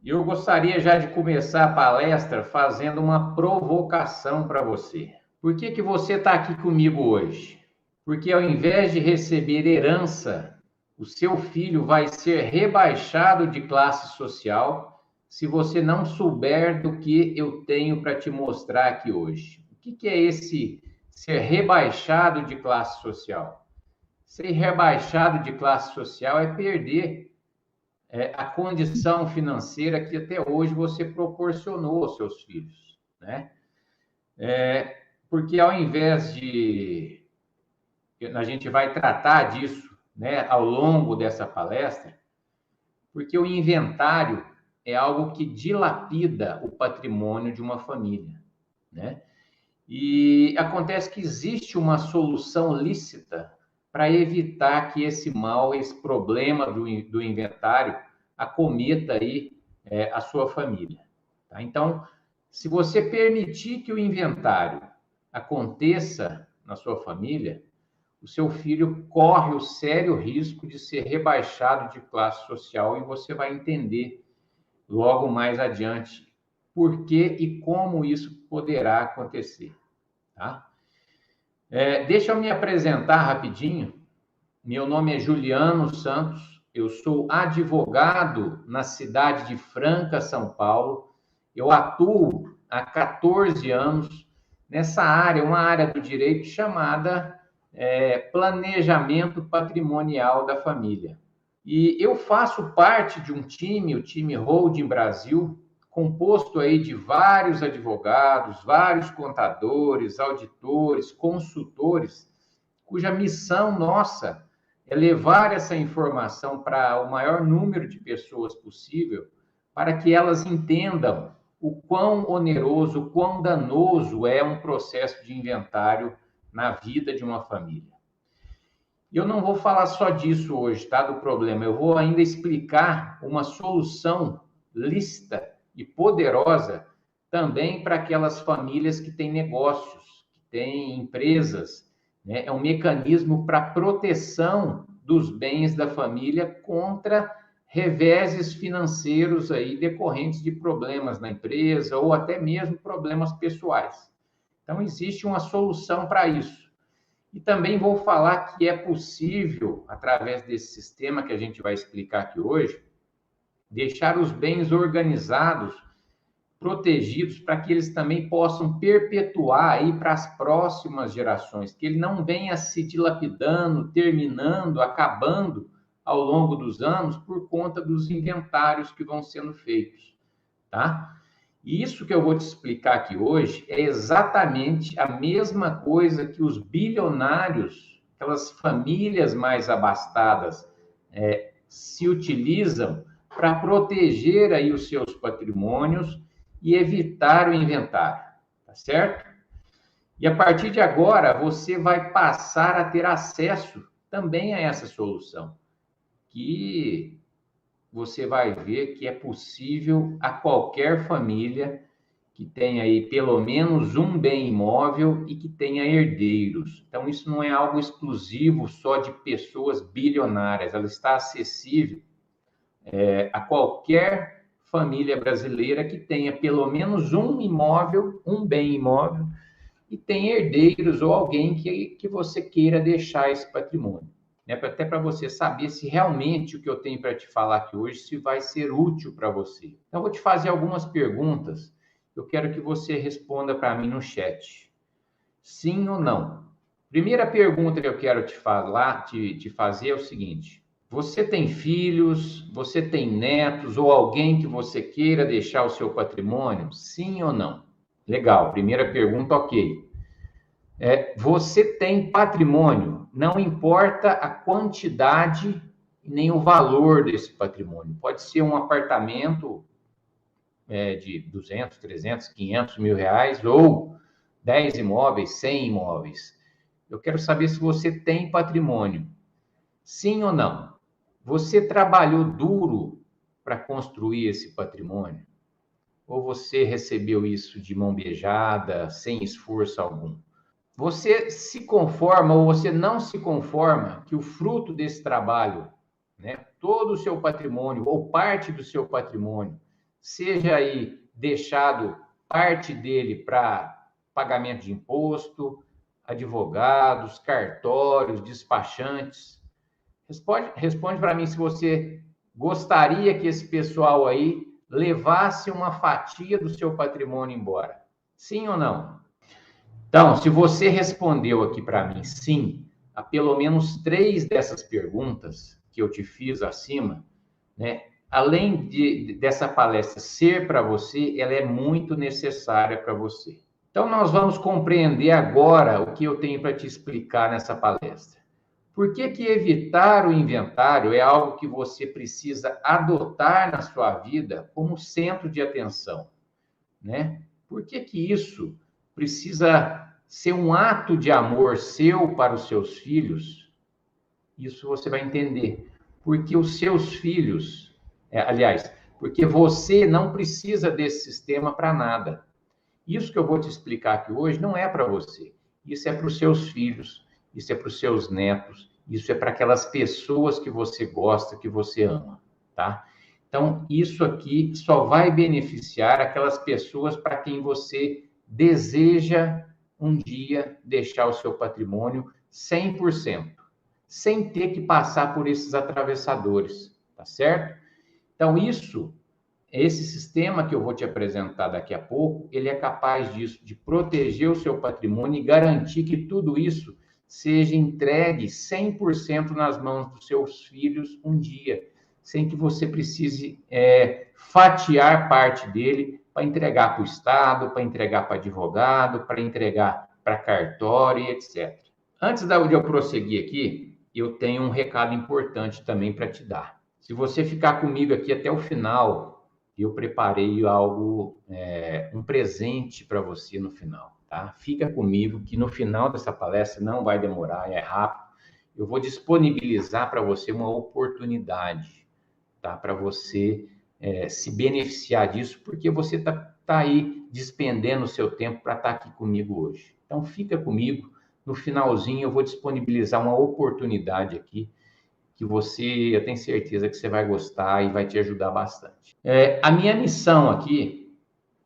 Eu gostaria já de começar a palestra fazendo uma provocação para você. Por que você está aqui comigo hoje? Porque ao invés de receber herança, o seu filho vai ser rebaixado de classe social se você não souber do que eu tenho para te mostrar aqui hoje. O que é esse ser rebaixado de classe social? Ser rebaixado de classe social é perder a condição financeira que até hoje você proporcionou aos seus filhos, né? Porque ao invés de... A gente vai tratar disso, né, ao longo dessa palestra, porque o inventário é algo que dilapida o patrimônio de uma família, né? E acontece que existe uma solução lícita para evitar que esse mal, esse problema do inventário acometa aí a sua família. Tá? Então, se você permitir que o inventário aconteça na sua família, o seu filho corre o sério risco de ser rebaixado de classe social e você vai entender logo mais adiante por que e como isso poderá acontecer. Tá? Deixa eu me apresentar rapidinho. Meu nome é Juliano Santos, eu sou advogado na cidade de Franca, São Paulo. Eu atuo há 14 anos nessa área, uma área do direito chamada planejamento patrimonial da família. E eu faço parte de um time, o time Holding Brasil, composto aí de vários advogados, vários contadores, auditores, consultores, cuja missão nossa é levar essa informação para o maior número de pessoas possível, para que elas entendam o quão oneroso, o quão danoso é um processo de inventário na vida de uma família. E eu não vou falar só disso hoje, tá? Do problema. Eu vou ainda explicar uma solução lícita e poderosa também para aquelas famílias que têm negócios, que têm empresas, né? É um mecanismo para proteção dos bens da família contra reveses financeiros aí decorrentes de problemas na empresa ou até mesmo problemas pessoais. Então, existe uma solução para isso. E também vou falar que é possível, através desse sistema que a gente vai explicar aqui hoje, deixar os bens organizados, protegidos, para que eles também possam perpetuar aí para as próximas gerações, que ele não venha se dilapidando, terminando, acabando ao longo dos anos por conta dos inventários que vão sendo feitos, tá? E isso que eu vou te explicar aqui hoje é exatamente a mesma coisa que os bilionários, aquelas famílias mais abastadas, se utilizam para proteger aí os seus patrimônios e evitar o inventário, tá certo? E a partir de agora, você vai passar a ter acesso também a essa solução, que você vai ver que é possível a qualquer família que tenha aí pelo menos um bem imóvel e que tenha herdeiros. Então, isso não é algo exclusivo só de pessoas bilionárias, ela está acessível a qualquer família brasileira que tenha pelo menos um imóvel, um bem imóvel, e tenha herdeiros ou alguém que você queira deixar esse patrimônio. Né? Até para você saber se realmente o que eu tenho para te falar aqui hoje se vai ser útil para você. Então, eu vou te fazer algumas perguntas. Eu quero que você responda para mim no chat. Sim ou não? Primeira pergunta que eu quero te fazer é o seguinte: você tem filhos, você tem netos ou alguém que você queira deixar o seu patrimônio? Sim ou não? Legal, primeira pergunta, ok. Você tem patrimônio, não importa a quantidade nem o valor desse patrimônio. Pode ser um apartamento de 200, 300, 500 mil reais ou 10 imóveis, 100 imóveis. Eu quero saber se você tem patrimônio. Sim ou não? Você trabalhou duro para construir esse patrimônio? Ou você recebeu isso de mão beijada, sem esforço algum? Você se conforma ou você não se conforma que o fruto desse trabalho, né, todo o seu patrimônio ou parte do seu patrimônio, seja aí deixado parte dele para pagamento de imposto, advogados, cartórios, despachantes. Responde para mim se você gostaria que esse pessoal aí levasse uma fatia do seu patrimônio embora. Sim ou não? Então, se você respondeu aqui para mim sim, a pelo menos 3 dessas perguntas que eu te fiz acima, né? Além dessa palestra ser para você, ela é muito necessária para você. Então, nós vamos compreender agora o que eu tenho para te explicar nessa palestra. Por que que evitar o inventário é algo que você precisa adotar na sua vida como centro de atenção, né? Por que que isso precisa ser um ato de amor seu para os seus filhos? Isso você vai entender. Porque os seus filhos, porque você não precisa desse sistema para nada. Isso que eu vou te explicar aqui hoje não é para você. Isso é para os seus filhos, isso é para os seus netos, isso é para aquelas pessoas que você gosta, que você ama, tá? Então, isso aqui só vai beneficiar aquelas pessoas para quem você deseja um dia deixar o seu patrimônio 100%, sem ter que passar por esses atravessadores, tá certo? Então, esse sistema que eu vou te apresentar daqui a pouco, ele é capaz disso, de proteger o seu patrimônio e garantir que tudo isso seja entregue 100% nas mãos dos seus filhos um dia, sem que você precise fatiar parte dele para entregar para o Estado, para entregar para advogado, para entregar para cartório, etc. Antes de eu prosseguir aqui, eu tenho um recado importante também para te dar. Se você ficar comigo aqui até o final, eu preparei algo, um presente para você no final, tá? Fica comigo que no final dessa palestra não vai demorar, é rápido. Eu vou disponibilizar para você uma oportunidade, tá? Para você se beneficiar disso, porque você tá aí despendendo o seu tempo para estar aqui comigo hoje. Então, fica comigo. No finalzinho, eu vou disponibilizar uma oportunidade aqui que eu tenho certeza que você vai gostar e vai te ajudar bastante. A minha missão aqui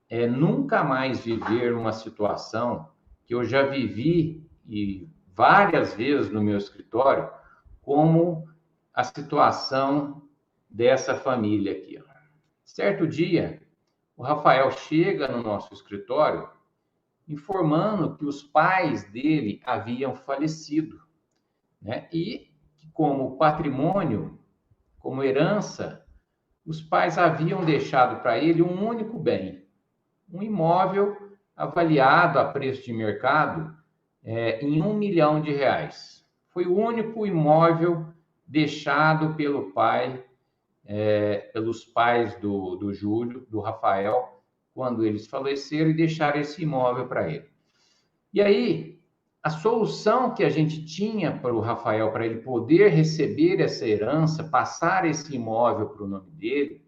é nunca mais viver uma situação que eu já vivi e várias vezes no meu escritório, como a situação dessa família aqui. Certo dia, o Rafael chega no nosso escritório informando que os pais dele haviam falecido, né? E como patrimônio, como herança, os pais haviam deixado para ele um único bem, um imóvel avaliado a preço de mercado em R$1 milhão. Foi o único imóvel deixado pelos pais do Júlio, do Rafael, quando eles faleceram e deixaram esse imóvel para ele. E aí, a solução que a gente tinha para o Rafael, para ele poder receber essa herança, passar esse imóvel para o nome dele,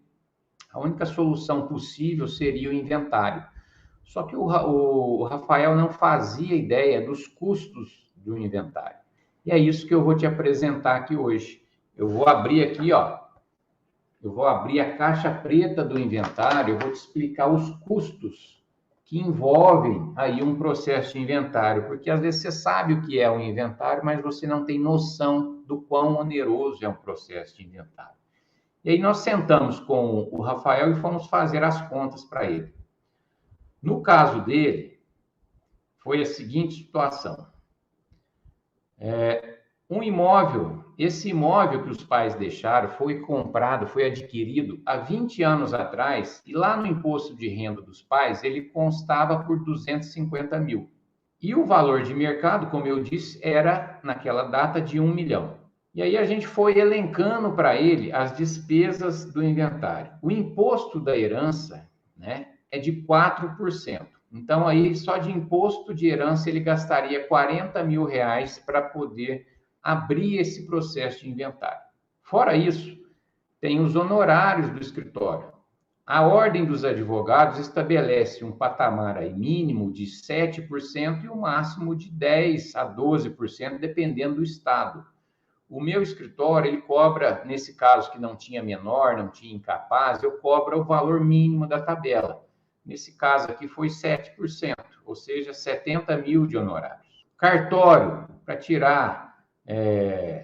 a única solução possível seria o inventário. Só que o Rafael não fazia ideia dos custos do inventário. E é isso que eu vou te apresentar aqui hoje. Eu vou abrir aqui, ó. Eu vou abrir a caixa preta do inventário, eu vou te explicar os custos que envolvem aí um processo de inventário, porque às vezes você sabe o que é um inventário, mas você não tem noção do quão oneroso é um processo de inventário. E aí nós sentamos com o Rafael e fomos fazer as contas para ele. No caso dele, foi a seguinte situação. Esse imóvel que os pais deixaram foi comprado, foi adquirido há 20 anos atrás, e lá no imposto de renda dos pais, ele constava por 250 mil. E o valor de mercado, como eu disse, era, naquela data, de 1 milhão. E aí a gente foi elencando para ele as despesas do inventário. O imposto da herança, né, é de 4%. Então, aí, só de imposto de herança, ele gastaria R$40 mil para poder abrir esse processo de inventário. Fora isso, tem os honorários do escritório. A ordem dos advogados estabelece um patamar aí mínimo de 7% e um máximo de 10% a 12%, dependendo do estado. O meu escritório, ele cobra, nesse caso que não tinha menor, não tinha incapaz, eu cobro o valor mínimo da tabela. Nesse caso aqui foi 7%, ou seja, 70 mil de honorários. Cartório, para tirar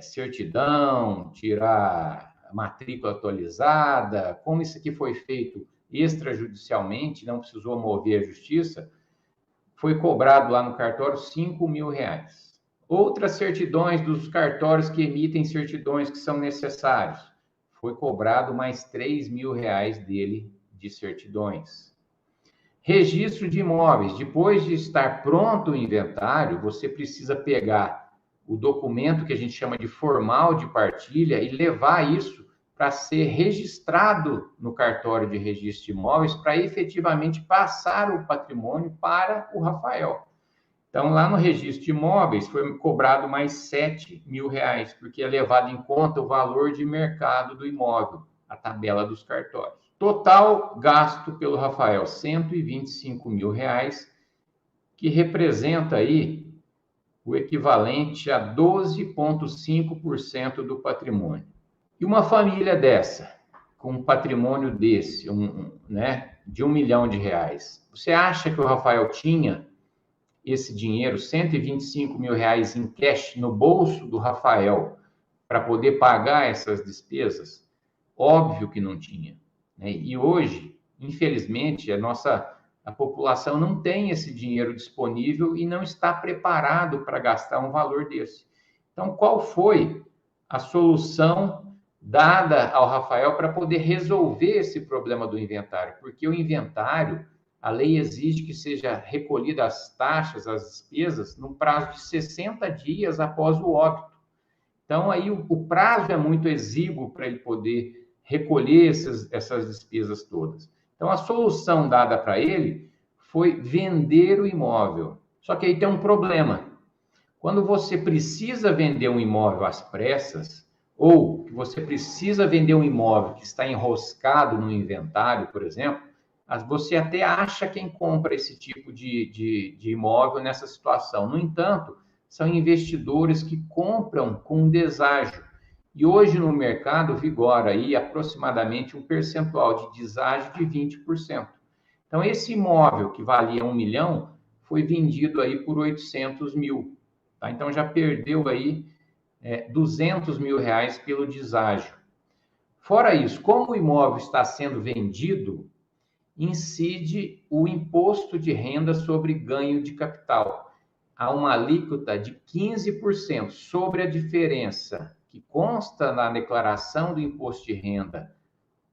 certidão, tirar matrícula atualizada, como isso aqui foi feito extrajudicialmente, não precisou mover a justiça, foi cobrado lá no cartório 5 mil reais. Outras certidões dos cartórios que emitem certidões que são necessários, foi cobrado mais 3 mil reais dele de certidões. Registro de imóveis. Depois de estar pronto o inventário, você precisa pegar o documento que a gente chama de formal de partilha e levar isso para ser registrado no cartório de registro de imóveis para efetivamente passar o patrimônio para o Rafael. Então, lá no registro de imóveis foi cobrado mais 7 mil reais, porque é levado em conta o valor de mercado do imóvel, a tabela dos cartórios. Total gasto pelo Rafael, 125 mil reais, que representa aí o equivalente a 12,5% do patrimônio. E uma família dessa, com um patrimônio desse, de R$1 milhão, você acha que o Rafael tinha esse dinheiro, 125 mil reais em cash no bolso do Rafael para poder pagar essas despesas? Óbvio que não tinha, né? E hoje, infelizmente, a população não tem esse dinheiro disponível e não está preparado para gastar um valor desse. Então, qual foi a solução dada ao Rafael para poder resolver esse problema do inventário? Porque o inventário, a lei exige que seja recolhida as taxas, as despesas, no prazo de 60 dias após o óbito. Então, aí o prazo é muito exíguo para ele poder recolher essas despesas todas. Então, a solução dada para ele foi vender o imóvel. Só que aí tem um problema. Quando você precisa vender um imóvel às pressas, ou que você precisa vender um imóvel que está enroscado no inventário, por exemplo, você até acha quem compra esse tipo de imóvel nessa situação. No entanto, são investidores que compram com deságio. E hoje no mercado vigora aí aproximadamente um percentual de deságio de 20%. Então, esse imóvel que valia 1 milhão foi vendido aí por 800 mil. Tá? Então, já perdeu aí 200 mil reais pelo deságio. Fora isso, como o imóvel está sendo vendido, incide o imposto de renda sobre ganho de capital. Há uma alíquota de 15% sobre a diferença que consta na declaração do imposto de renda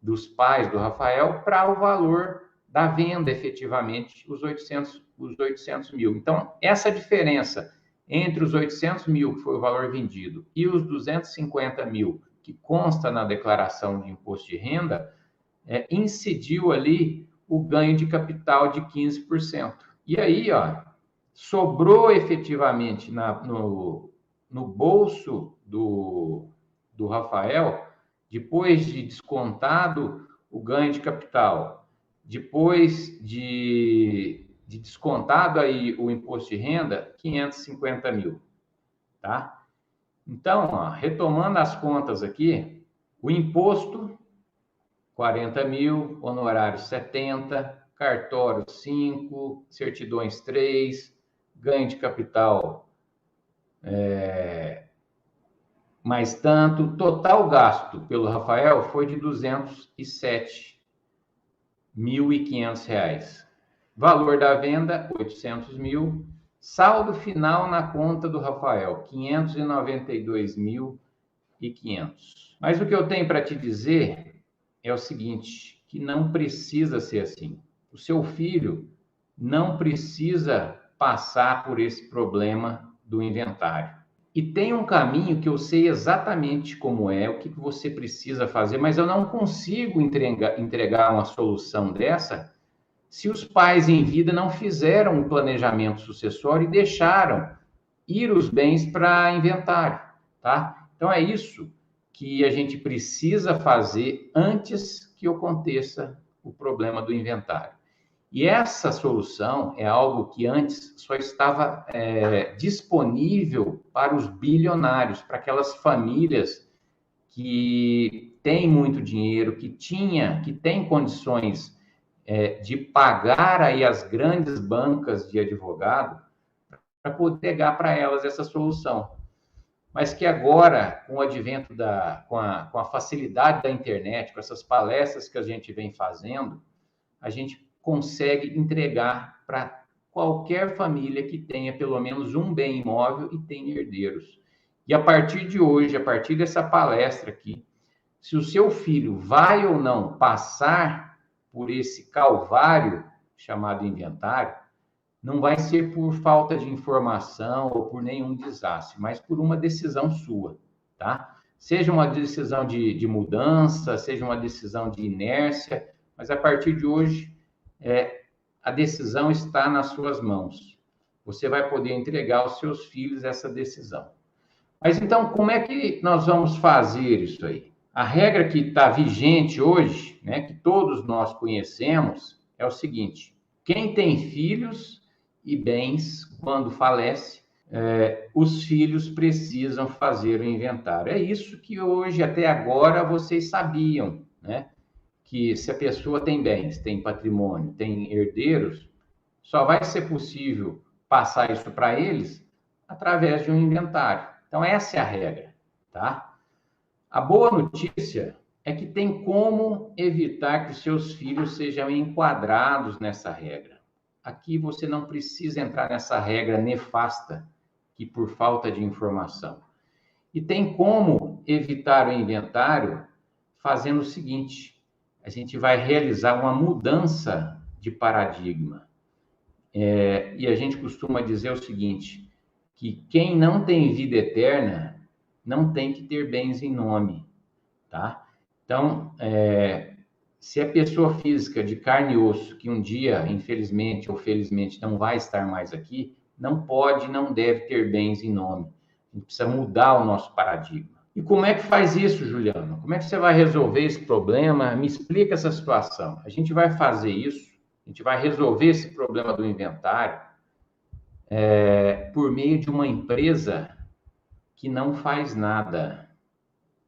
dos pais do Rafael para o valor da venda, efetivamente, os 800 mil. Então, essa diferença entre os 800 mil, que foi o valor vendido, e os 250 mil, que consta na declaração de imposto de renda, incidiu ali o ganho de capital de 15%. E aí, sobrou efetivamente no bolso do Rafael, depois de descontado o ganho de capital, depois de descontado aí o imposto de renda, 550 mil, tá? Então, retomando as contas aqui, o imposto 40 mil, honorário 70, cartório 5, certidões 3, ganho de capital mais tanto. Total gasto pelo Rafael foi de R$ 207.500. Valor da venda, 800 mil. Saldo final na conta do Rafael, 592.500. Mas o que eu tenho para te dizer é o seguinte, que não precisa ser assim. O seu filho não precisa passar por esse problema do inventário. E tem um caminho que eu sei exatamente como é, o que você precisa fazer, mas eu não consigo entregar uma solução dessa se os pais em vida não fizeram um planejamento sucessório e deixaram ir os bens para inventário, tá? Então é isso que a gente precisa fazer antes que aconteça o problema do inventário. E essa solução é algo que antes só estava disponível para os bilionários, para aquelas famílias que têm muito dinheiro, que têm condições de pagar aí as grandes bancas de advogado para poder pegar para elas essa solução. Mas que agora, com o advento com a facilidade da internet, com essas palestras que a gente vem fazendo, a gente consegue entregar para qualquer família que tenha pelo menos um bem imóvel e tenha herdeiros. E a partir de hoje, a partir dessa palestra aqui, se o seu filho vai ou não passar por esse calvário chamado inventário, não vai ser por falta de informação ou por nenhum desastre, mas por uma decisão sua, tá? Seja uma decisão de mudança, seja uma decisão de inércia, mas a partir de hoje, a decisão está nas suas mãos. Você vai poder entregar aos seus filhos essa decisão. Mas então, como é que nós vamos fazer isso aí? A regra que está vigente hoje, né, que todos nós conhecemos, é o seguinte: quem tem filhos e bens, quando falece, os filhos precisam fazer o inventário. É isso que hoje, até agora, vocês sabiam, né? Que se a pessoa tem bens, tem patrimônio, tem herdeiros, só vai ser possível passar isso para eles através de um inventário. Então, essa é a regra, tá? A boa notícia é que tem como evitar que os seus filhos sejam enquadrados nessa regra. Aqui você não precisa entrar nessa regra nefasta, que por falta de informação. E tem como evitar o inventário fazendo o seguinte: a gente vai realizar uma mudança de paradigma. E a gente costuma dizer o seguinte, que quem não tem vida eterna não tem que ter bens em nome, tá? Então, se a pessoa física de carne e osso, que um dia, infelizmente ou felizmente, não vai estar mais aqui, não pode, não deve ter bens em nome. A gente precisa mudar o nosso paradigma. E como é que faz isso, Juliano? Como é que você vai resolver esse problema? Me explica essa situação. A gente vai fazer isso, a gente vai resolver esse problema do inventário por meio de uma empresa que não faz nada.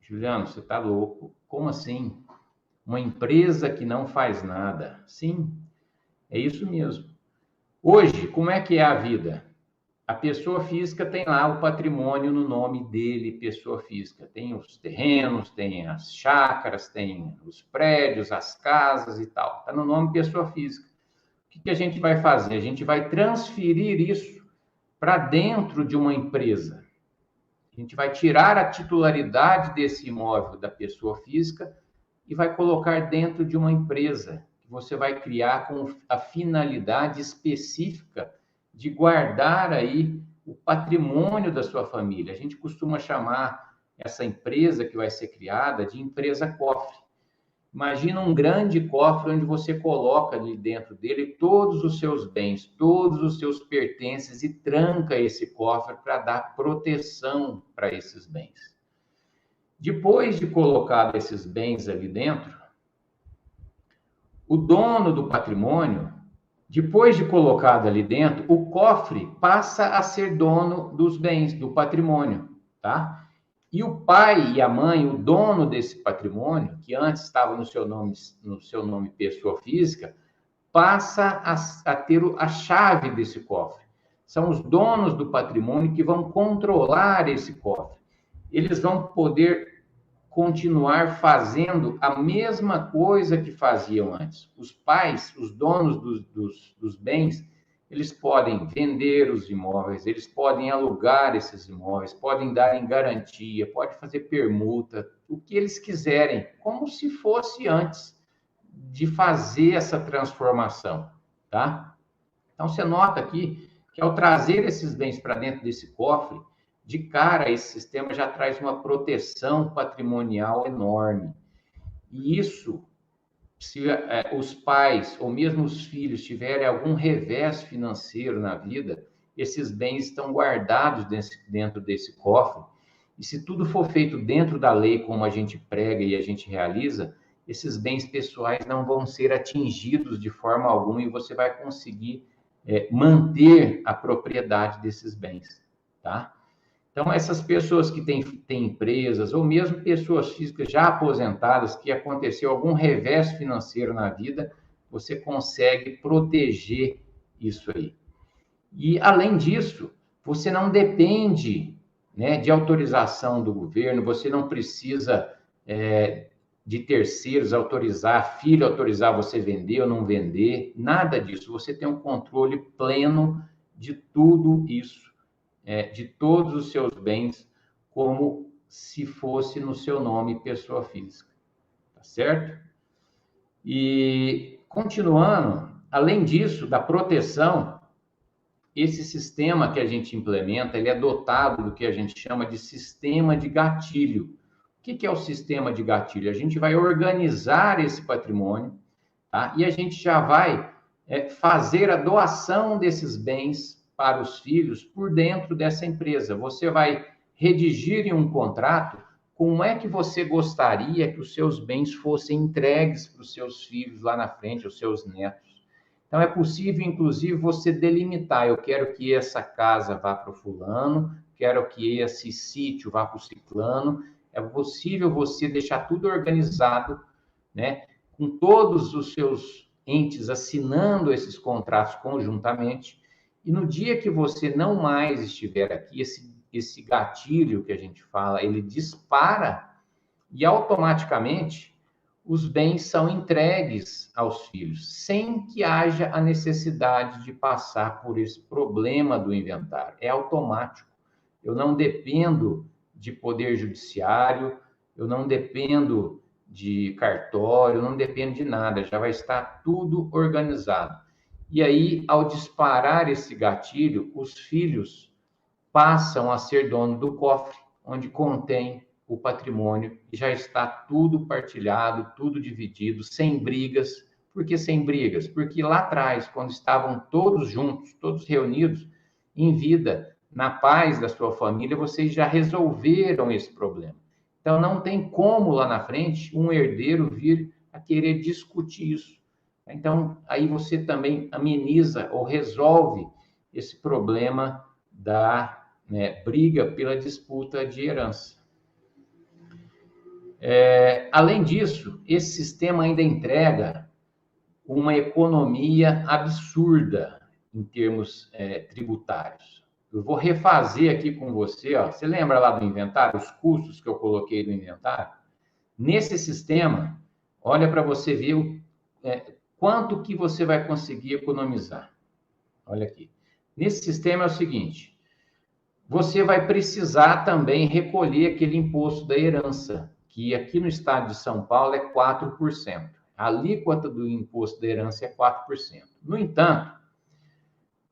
Juliano, você está louco? Como assim? Uma empresa que não faz nada? Sim, é isso mesmo. Hoje, como é que é a vida? A pessoa física tem lá o patrimônio no nome dele, pessoa física. Tem os terrenos, tem as chácaras, tem os prédios, as casas e tal. Está no nome pessoa física. O que a gente vai fazer? A gente vai transferir isso para dentro de uma empresa. A gente vai tirar a titularidade desse imóvel da pessoa física e vai colocar dentro de uma empresa que você vai criar com a finalidade específica de guardar aí o patrimônio da sua família. A gente costuma chamar essa empresa que vai ser criada de empresa cofre. Imagina um grande cofre onde você coloca ali dentro dele todos os seus bens, todos os seus pertences e tranca esse cofre para dar proteção para esses bens. Depois de colocar esses bens ali dentro, o dono do patrimônio, depois de colocado ali dentro, o cofre passa a ser dono dos bens, do patrimônio, tá? E o pai e a mãe, o dono desse patrimônio, que antes estava no seu nome pessoa física, passa a ter a chave desse cofre. São os donos do patrimônio que vão controlar esse cofre. Eles vão poder continuar fazendo a mesma coisa que faziam antes. Os pais, os donos dos bens, eles podem vender os imóveis, eles podem alugar esses imóveis, podem dar em garantia, pode fazer permuta, o que eles quiserem, como se fosse antes de fazer essa transformação, tá? Então, você nota aqui que ao trazer esses bens para dentro desse cofre, de cara, esse sistema já traz uma proteção patrimonial enorme. E isso, se os pais ou mesmo os filhos tiverem algum revés financeiro na vida, esses bens estão guardados dentro desse cofre. E se tudo for feito dentro da lei, como a gente prega e a gente realiza, esses bens pessoais não vão ser atingidos de forma alguma e você vai conseguir manter a propriedade desses bens, tá? Então, essas pessoas que têm empresas, ou mesmo pessoas físicas já aposentadas, que aconteceu algum revés financeiro na vida, você consegue proteger isso aí. E, além disso, você não depende, né, de autorização do governo, você não precisa de terceiros autorizar, filho autorizar você vender ou não vender, nada disso. Você tem um controle pleno de tudo isso, de todos os seus bens, como se fosse no seu nome pessoa física, tá certo? E, continuando, além disso, da proteção, esse sistema que a gente implementa, ele é dotado do que a gente chama de sistema de gatilho. O que é o sistema de gatilho? A gente vai organizar esse patrimônio, tá? E a gente já vai fazer a doação desses bens para os filhos por dentro dessa empresa. Você vai redigir em um contrato como é que você gostaria que os seus bens fossem entregues para os seus filhos lá na frente, os seus netos. Então, é possível, inclusive, você delimitar. Eu quero que essa casa vá para o fulano, quero que esse sítio vá para o ciclano. É possível você deixar tudo organizado, né? Com todos os seus entes assinando esses contratos conjuntamente. E no dia que você não mais estiver aqui, esse gatilho que a gente fala, ele dispara e automaticamente os bens são entregues aos filhos, sem que haja a necessidade de passar por esse problema do inventário. É automático. Eu não dependo de poder judiciário, eu não dependo de cartório, não dependo de nada, já vai estar tudo organizado. E aí, ao disparar esse gatilho, os filhos passam a ser dono do cofre, onde contém o patrimônio, e já está tudo partilhado, tudo dividido, sem brigas. Por que sem brigas? Porque lá atrás, quando estavam todos juntos, todos reunidos, em vida, na paz da sua família, vocês já resolveram esse problema. Então, não tem como lá na frente um herdeiro vir a querer discutir isso. Então, aí você também ameniza ou resolve esse problema da briga pela disputa de herança. Além disso, esse sistema ainda entrega uma economia absurda em termos tributários. Eu vou refazer aqui com você, ó. Você lembra lá do inventário, os custos que eu coloquei no inventário? Nesse sistema, olha para você ver quanto que você vai conseguir economizar. Olha aqui. Nesse sistema é o seguinte: você vai precisar também recolher aquele imposto da herança, que aqui no estado de São Paulo é 4%. A alíquota do imposto da herança é 4%. No entanto,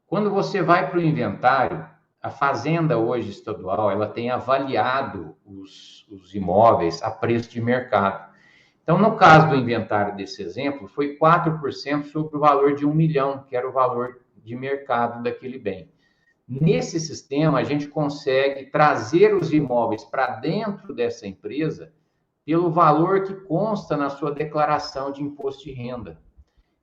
quando você vai para o inventário, a Fazenda hoje estadual, ela tem avaliado os imóveis a preço de mercado. Então, no caso do inventário desse exemplo, foi 4% sobre o valor de 1 milhão, que era o valor de mercado daquele bem. Nesse sistema, a gente consegue trazer os imóveis para dentro dessa empresa pelo valor que consta na sua declaração de imposto de renda.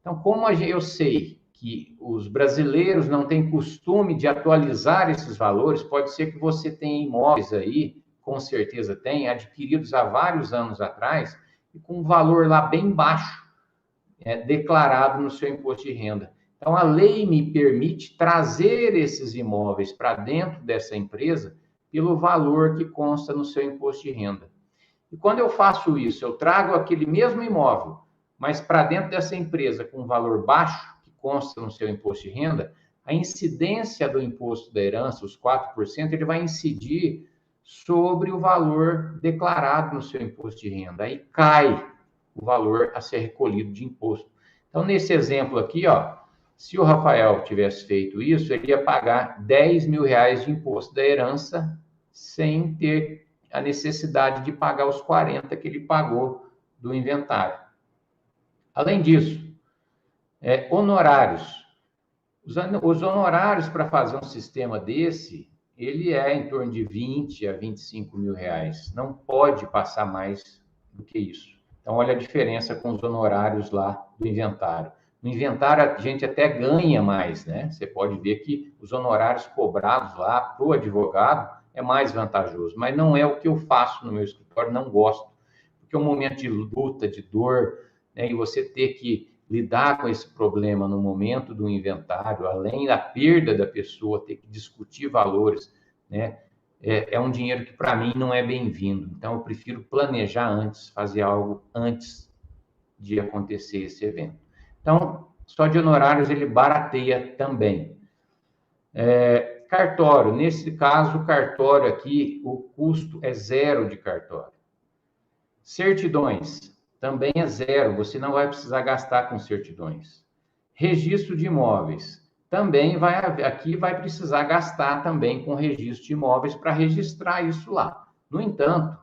Então, como eu sei que os brasileiros não têm costume de atualizar esses valores, pode ser que você tenha imóveis aí, com certeza tem, adquiridos há vários anos atrás, e com um valor lá bem baixo, declarado no seu imposto de renda. Então, a lei me permite trazer esses imóveis para dentro dessa empresa pelo valor que consta no seu imposto de renda. E quando eu faço isso, eu trago aquele mesmo imóvel, mas para dentro dessa empresa com um valor baixo, que consta no seu imposto de renda, a incidência do imposto da herança, os 4%, ele vai incidir sobre o valor declarado no seu imposto de renda. Aí cai o valor a ser recolhido de imposto. Então, nesse exemplo aqui, ó, se o Rafael tivesse feito isso, ele ia pagar 10 mil reais de imposto da herança sem ter a necessidade de pagar os 40 que ele pagou do inventário. Além disso, honorários. Os honorários para fazer um sistema desse, ele é em torno de 20 a 25 mil reais. Não pode passar mais do que isso. Então, olha a diferença com os honorários lá do inventário. No inventário, a gente até ganha mais, né? Você pode ver que os honorários cobrados lá para o advogado é mais vantajoso, mas não é o que eu faço no meu escritório, não gosto, porque é um momento de luta, de dor, né? E você ter que lidar com esse problema no momento do inventário, além da perda da pessoa, ter que discutir valores, né? É um dinheiro que para mim não é bem-vindo. Então, eu prefiro planejar antes, fazer algo antes de acontecer esse evento. Então, só de honorários ele barateia também. Cartório, nesse caso, o cartório aqui, o custo é zero de cartório. Certidões, também é zero, você não vai precisar gastar com certidões. Registro de imóveis, também aqui vai precisar gastar também com registro de imóveis para registrar isso lá. No entanto,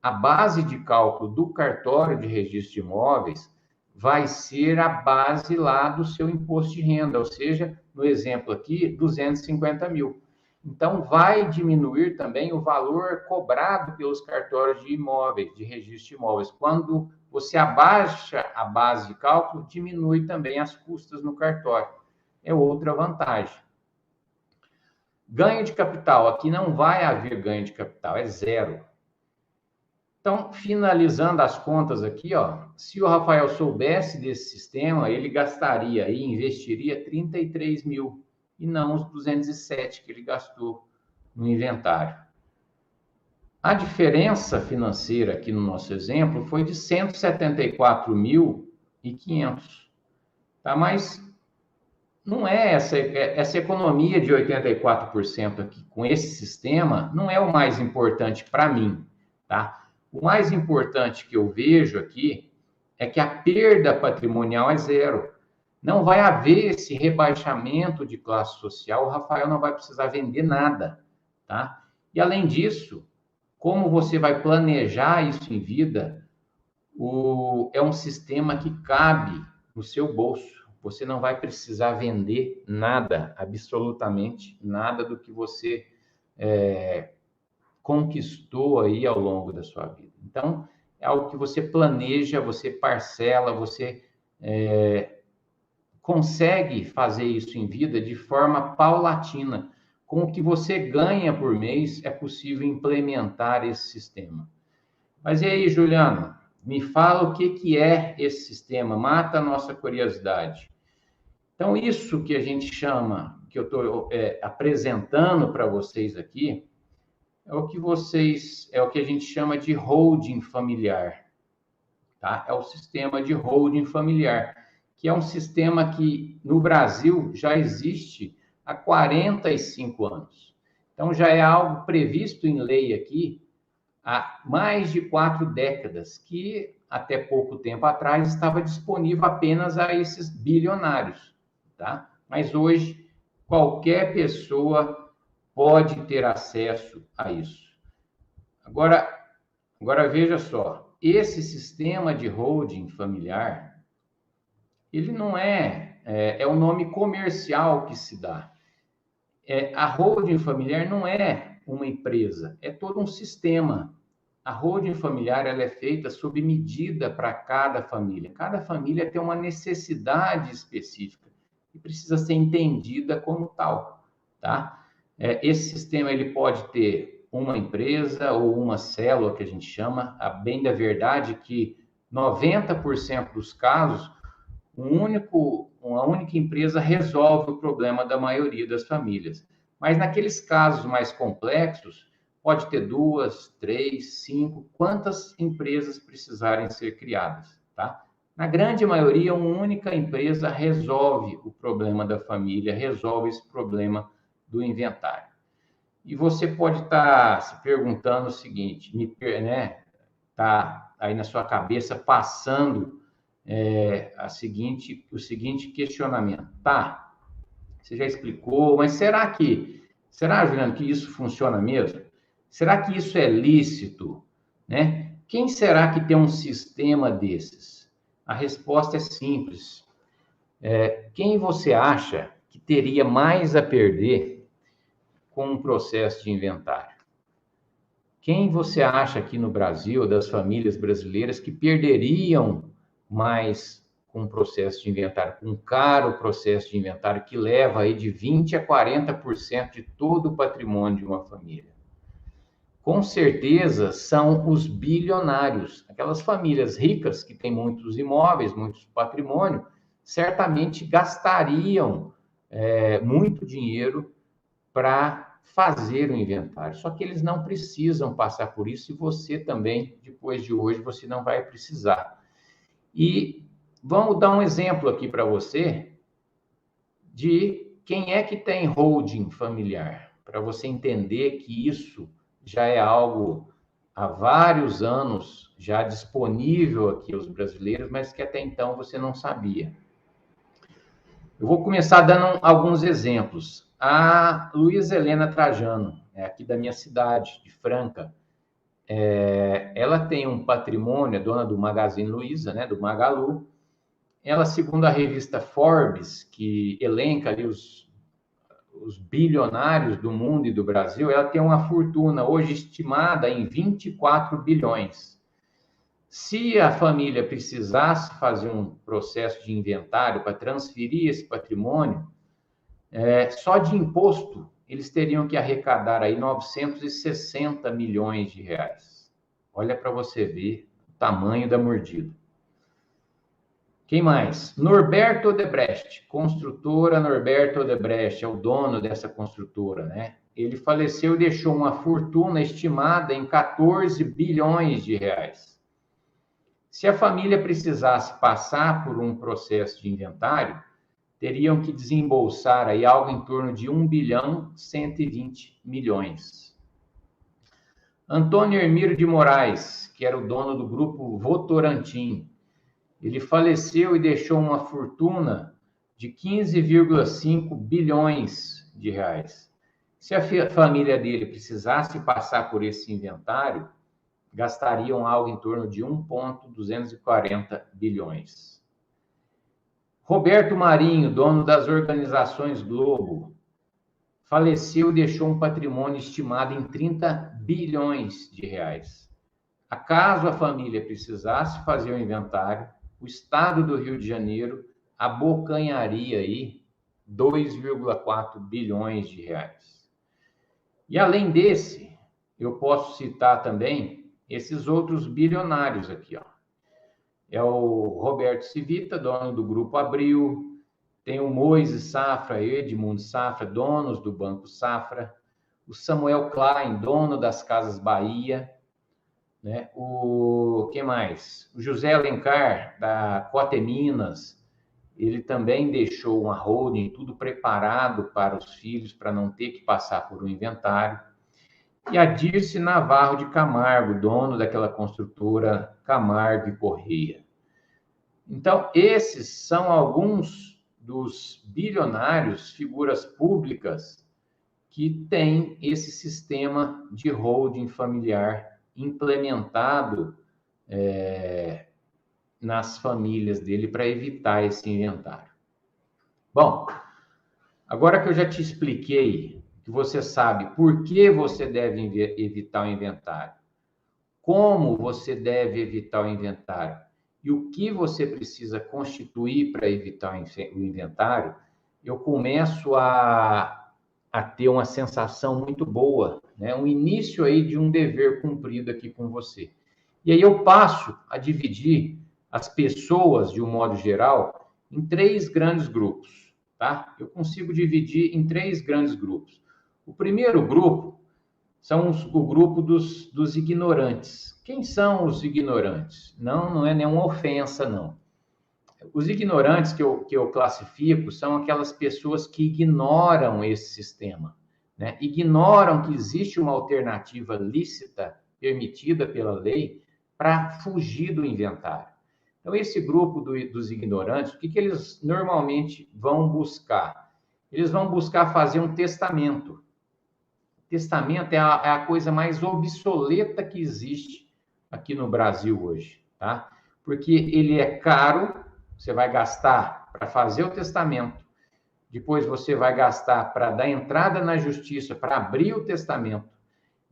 a base de cálculo do cartório de registro de imóveis vai ser a base lá do seu imposto de renda, ou seja, no exemplo aqui, 250 mil. Então, vai diminuir também o valor cobrado pelos cartórios de imóveis, de registro de imóveis. Quando você abaixa a base de cálculo, diminui também as custas no cartório. É outra vantagem. Ganho de capital. Aqui não vai haver ganho de capital, é zero. Então, finalizando as contas aqui, ó, se o Rafael soubesse desse sistema, ele gastaria e investiria 33 mil e não os 207 que ele gastou no inventário. A diferença financeira aqui no nosso exemplo foi de 174.500, tá? Mas não é essa economia de 84% aqui com esse sistema não é o mais importante para mim, tá? O mais importante que eu vejo aqui é que a perda patrimonial é zero. Não vai haver esse rebaixamento de classe social, o Rafael não vai precisar vender nada, tá? E além disso, como você vai planejar isso em vida, é um sistema que cabe no seu bolso. Você não vai precisar vender nada, absolutamente nada do que você conquistou aí ao longo da sua vida. Então, é algo que você planeja, você parcela, você consegue fazer isso em vida de forma paulatina. Com o que você ganha por mês, é possível implementar esse sistema. Mas e aí, Juliano? Me fala o que é esse sistema, mata a nossa curiosidade. Então, isso que a gente chama, que eu estou apresentando para vocês aqui, é o que a gente chama de holding familiar, tá? É o sistema de holding familiar, que é um sistema que no Brasil já existe há 45 anos. Então, já é algo previsto em lei aqui há mais de 4 décadas, que até pouco tempo atrás estava disponível apenas a esses bilionários, tá? Mas hoje, qualquer pessoa pode ter acesso a isso. Agora veja só, esse sistema de holding familiar, ele não é o nome comercial que se dá. A holding familiar não é uma empresa, é todo um sistema. A holding familiar ela é feita sob medida para cada família. Cada família tem uma necessidade específica e precisa ser entendida como tal, tá? Esse sistema ele pode ter uma empresa ou uma célula que a gente chama, a bem da verdade que 90% dos casos uma única empresa resolve o problema da maioria das famílias. Mas naqueles casos mais complexos, pode ter 2, 3, 5, quantas empresas precisarem ser criadas, tá? Na grande maioria, uma única empresa resolve o problema da família, resolve esse problema do inventário. E você pode estar se perguntando o seguinte, tá aí na sua cabeça passando o seguinte questionamento. Tá, você já explicou, mas será, Juliano, que isso funciona mesmo? Será que isso é lícito? Né? Quem será que tem um sistema desses? A resposta é simples. Quem você acha que teria mais a perder com um processo de inventário? Quem você acha aqui no Brasil, das famílias brasileiras, que perderiam mais com o processo de inventário, com um caro processo de inventário que leva aí de 20% a 40% de todo o patrimônio de uma família? Com certeza são os bilionários, aquelas famílias ricas que têm muitos imóveis, muitos patrimônio, certamente gastariam muito dinheiro para fazer o inventário. Só que eles não precisam passar por isso e você também, depois de hoje, você não vai precisar. E vamos dar um exemplo aqui para você de quem é que tem holding familiar, para você entender que isso já é algo há vários anos já disponível aqui aos brasileiros, mas que até então você não sabia. Eu vou começar dando alguns exemplos. A Luísa Helena Trajano, aqui da minha cidade, de Franca, ela tem um patrimônio, é dona do Magazine Luiza, né, do Magalu. Ela, segundo a revista Forbes, que elenca ali os bilionários do mundo e do Brasil, ela tem uma fortuna hoje estimada em 24 bilhões. Se a família precisasse fazer um processo de inventário para transferir esse patrimônio, só de imposto, eles teriam que arrecadar aí 960 milhões de reais. Olha para você ver o tamanho da mordida. Quem mais? Norberto Odebrecht, construtora Norberto Odebrecht, é o dono dessa construtora, né? Ele faleceu e deixou uma fortuna estimada em 14 bilhões de reais. Se a família precisasse passar por um processo de inventário, teriam que desembolsar aí algo em torno de 1 bilhão 120 milhões. Antônio Hermílio de Moraes, que era o dono do grupo Votorantim, ele faleceu e deixou uma fortuna de 15,5 bilhões de reais. Se a família dele precisasse passar por esse inventário, gastariam algo em torno de 1,240 bilhões. Roberto Marinho, dono das organizações Globo, faleceu e deixou um patrimônio estimado em 30 bilhões de reais. Acaso a família precisasse fazer o inventário, o estado do Rio de Janeiro abocanharia aí 2,4 bilhões de reais. E além desse, eu posso citar também esses outros bilionários aqui, ó. É o Roberto Civita, dono do Grupo Abril, tem o Moisés Safra, Edmundo Safra, donos do Banco Safra, o Samuel Klein, dono das Casas Bahia, né? Quem mais? O José Alencar, da Cote Minas, ele também deixou uma holding, tudo preparado para os filhos, para não ter que passar por um inventário. E a Dirce Navarro de Camargo, dono daquela construtora Camargo e Correia. Então, esses são alguns dos bilionários, figuras públicas, que têm esse sistema de holding familiar implementado nas famílias dele para evitar esse inventário. Bom, agora que eu já te expliquei que você sabe por que você deve evitar o inventário, como você deve evitar o inventário e o que você precisa constituir para evitar o inventário, eu começo a ter uma sensação muito boa, né? Um início aí de um dever cumprido aqui com você. E aí eu passo a dividir as pessoas, de um modo geral, em 3 grandes grupos, tá? Eu consigo dividir em 3 grandes grupos. O primeiro grupo são o grupo dos ignorantes. Quem são os ignorantes? Não é nenhuma ofensa, não. Os ignorantes que eu classifico são aquelas pessoas que ignoram esse sistema, né? Ignoram que existe uma alternativa lícita, permitida pela lei, para fugir do inventário. Então, esse grupo dos ignorantes, o que eles normalmente vão buscar? Eles vão buscar fazer um testamento. Testamento é a coisa mais obsoleta que existe aqui no Brasil hoje, tá? Porque ele é caro, você vai gastar para fazer o testamento, depois você vai gastar para dar entrada na justiça, para abrir o testamento,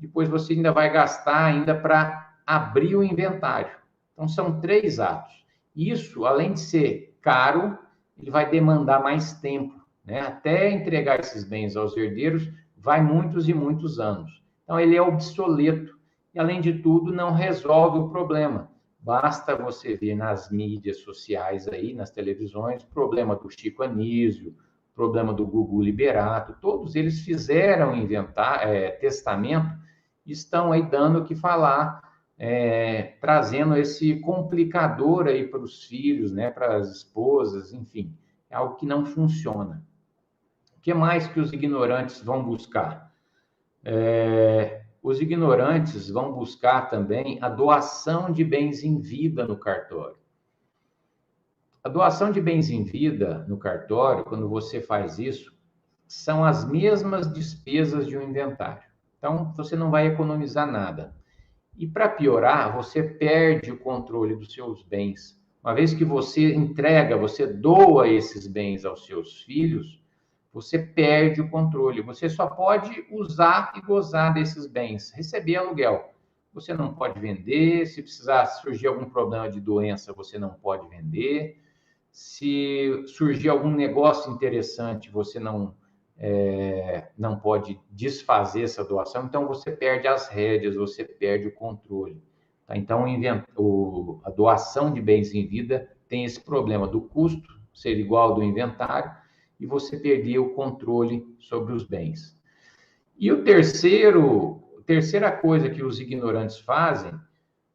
depois você ainda vai gastar ainda para abrir o inventário. Então, são 3 atos. Isso, além de ser caro, ele vai demandar mais tempo, né? Até entregar esses bens aos herdeiros, vai muitos e muitos anos. Então, ele é obsoleto e, além de tudo, não resolve o problema. Basta você ver nas mídias sociais aí, nas televisões, problema do Chico Anísio, problema do Gugu Liberato, todos eles fizeram testamento e estão aí dando o que falar, trazendo esse complicador aí para os filhos, né, para as esposas, enfim, é algo que não funciona. O que mais que os ignorantes vão buscar? Os ignorantes vão buscar também a doação de bens em vida no cartório. A doação de bens em vida no cartório, quando você faz isso, são as mesmas despesas de um inventário. Então, você não vai economizar nada. E para piorar, você perde o controle dos seus bens. Uma vez que você entrega, você doa esses bens aos seus filhos, você perde o controle. Você só pode usar e gozar desses bens, receber aluguel. Você não pode vender, se precisar surgir algum problema de doença, você não pode vender. Se surgir algum negócio interessante, você não pode desfazer essa doação, então você perde as rédeas, você perde o controle. Tá? Então, a doação de bens em vida tem esse problema do custo ser igual ao do inventário e você perder o controle sobre os bens. E terceira coisa que os ignorantes fazem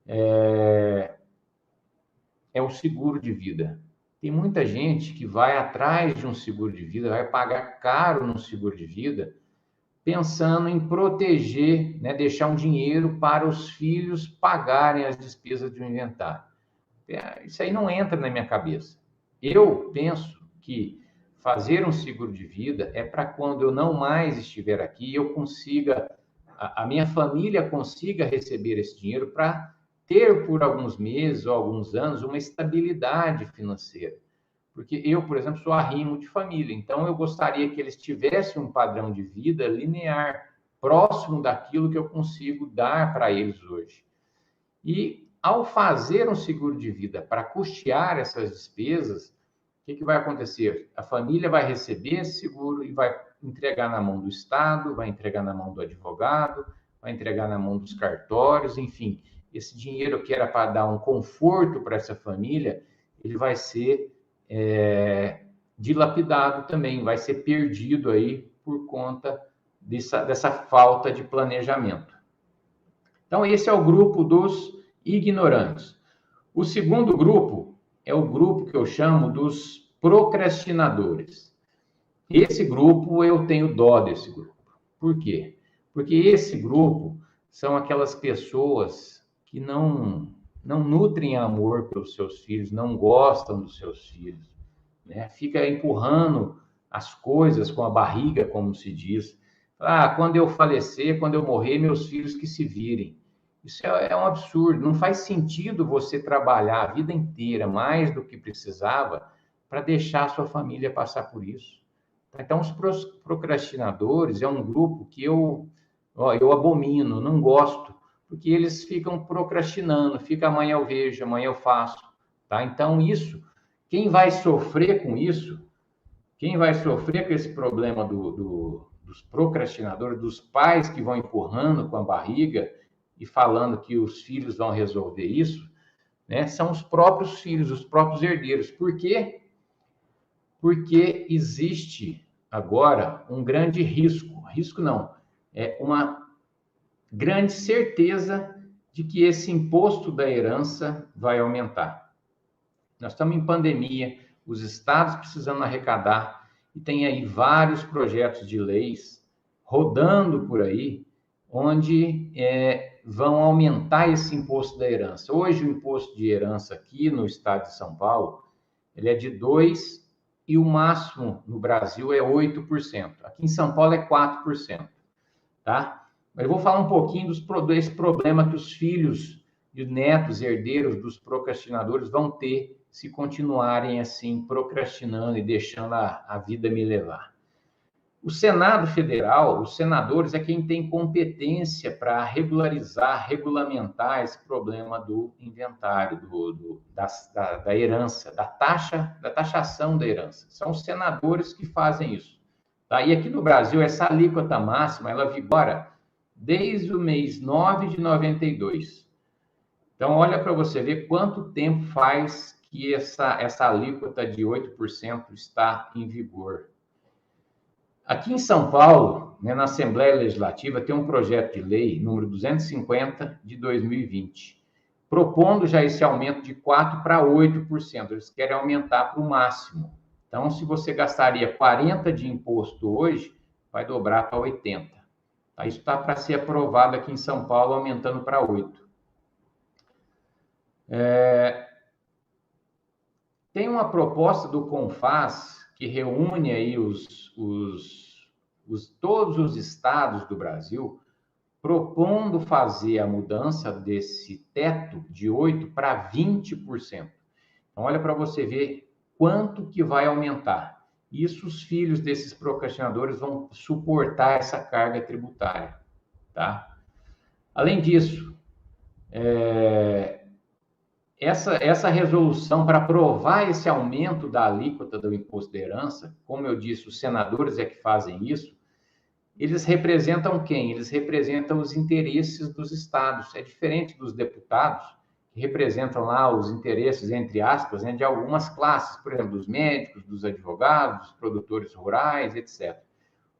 é o seguro de vida. Tem muita gente que vai atrás de um seguro de vida, vai pagar caro num seguro de vida, pensando em proteger, né, deixar um dinheiro para os filhos pagarem as despesas do inventário. Isso aí não entra na minha cabeça. Eu penso que fazer um seguro de vida é para quando eu não mais estiver aqui, eu consiga, a minha família consiga receber esse dinheiro para ter por alguns meses ou alguns anos uma estabilidade financeira. Porque eu, por exemplo, sou arrimo de família, então eu gostaria que eles tivessem um padrão de vida linear, próximo daquilo que eu consigo dar para eles hoje. E ao fazer um seguro de vida para custear essas despesas, o que vai acontecer? A família vai receber esse seguro e vai entregar na mão do Estado, vai entregar na mão do advogado, vai entregar na mão dos cartórios, enfim, esse dinheiro que era para dar um conforto para essa família, ele vai ser dilapidado também, vai ser perdido aí por conta dessa falta de planejamento. Então, esse é o grupo dos ignorantes. O segundo grupo é o grupo que eu chamo dos procrastinadores. Esse grupo, eu tenho dó desse grupo. Por quê? Porque esse grupo são aquelas pessoas que não nutrem amor pelos seus filhos, não gostam dos seus filhos, né? Fica empurrando as coisas com a barriga, como se diz. Quando eu falecer, quando eu morrer, meus filhos que se virem. Isso é um absurdo. Não faz sentido você trabalhar a vida inteira mais do que precisava para deixar a sua família passar por isso. Então, os procrastinadores é um grupo que eu abomino, não gosto, porque eles ficam procrastinando, fica amanhã eu vejo, amanhã eu faço. Tá? Então, quem vai sofrer com isso, quem vai sofrer com esse problema dos procrastinadores, dos pais que vão empurrando com a barriga e falando que os filhos vão resolver isso, né, são os próprios filhos, os próprios herdeiros. Por quê? Porque existe agora um grande risco não, é uma grande certeza de que esse imposto da herança vai aumentar. Nós estamos em pandemia, os estados precisando arrecadar, e tem aí vários projetos de leis rodando por aí, onde vão aumentar esse imposto da herança. Hoje, o imposto de herança aqui no estado de São Paulo, ele é de 2%, e o máximo no Brasil é 8%. Aqui em São Paulo é 4%. Tá? Mas eu vou falar um pouquinho desse problema que os filhos e netos, herdeiros dos procrastinadores vão ter se continuarem assim, procrastinando e deixando a vida me levar. O Senado Federal, os senadores, é quem tem competência para regularizar, regulamentar esse problema do inventário, da herança, da taxação da herança. São os senadores que fazem isso. Tá? E aqui no Brasil, essa alíquota máxima, ela vigora desde o mês 9 de 92. Então, olha para você ver quanto tempo faz que essa alíquota de 8% está em vigor. Aqui em São Paulo, né, na Assembleia Legislativa, tem um projeto de lei, número 250, de 2020, propondo já esse aumento de 4% para 8%. Eles querem aumentar para o máximo. Então, se você gastaria 40 de imposto hoje, vai dobrar para 80. Tá? Isso está para ser aprovado aqui em São Paulo, aumentando para 8. Tem uma proposta do CONFAS que reúne aí todos os estados do Brasil, propondo fazer a mudança desse teto de 8% para 20%. Então, olha para você ver quanto que vai aumentar. Isso os filhos desses procrastinadores vão suportar essa carga tributária, tá? Além disso, essa resolução para aprovar esse aumento da alíquota do imposto de herança, como eu disse, os senadores é que fazem isso, eles representam quem? Eles representam os interesses dos estados. É diferente dos deputados, que representam lá os interesses, entre aspas, né, de algumas classes, por exemplo, dos médicos, dos advogados, dos produtores rurais, etc.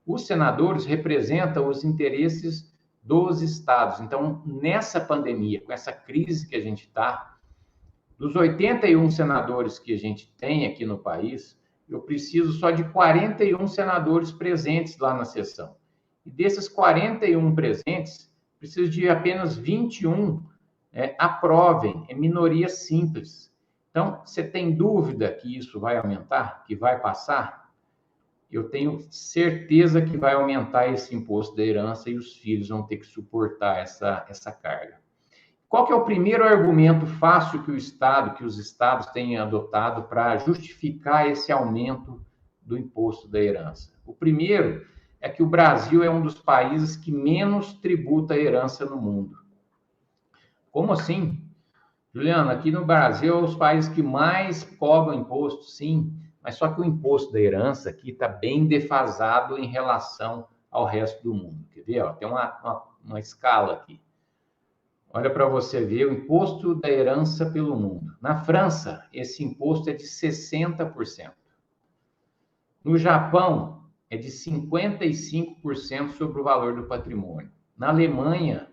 Os senadores representam os interesses dos estados. Então, nessa pandemia, com essa crise que a gente está, dos 81 senadores que a gente tem aqui no país, eu preciso só de 41 senadores presentes lá na sessão. E desses 41 presentes, preciso de apenas 21 aprovem, é minoria simples. Então, você tem dúvida que isso vai aumentar, que vai passar? Eu tenho certeza que vai aumentar esse imposto da herança e os filhos vão ter que suportar essa carga. Qual que é o primeiro argumento fácil que os estados têm adotado para justificar esse aumento do imposto da herança? O primeiro é que o Brasil é um dos países que menos tributa a herança no mundo. Como assim? Juliana, aqui no Brasil é os países que mais cobram imposto, sim, mas só que o imposto da herança aqui está bem defasado em relação ao resto do mundo. Quer ver? Ó, tem uma escala aqui. Olha para você ver o imposto da herança pelo mundo. Na França, esse imposto é de 60%. No Japão, é de 55% sobre o valor do patrimônio. Na Alemanha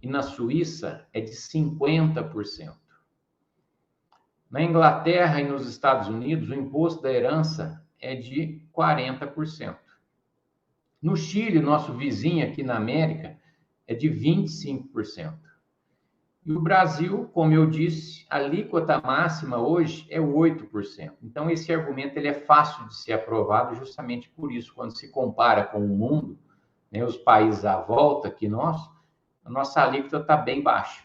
e na Suíça, é de 50%. Na Inglaterra e nos Estados Unidos, o imposto da herança é de 40%. No Chile, nosso vizinho aqui na América, é de 25%. E o Brasil, como eu disse, a alíquota máxima hoje é 8%. Então, esse argumento ele é fácil de ser aprovado justamente por isso. Quando se compara com o mundo, né, os países à volta que a nossa alíquota está bem baixa.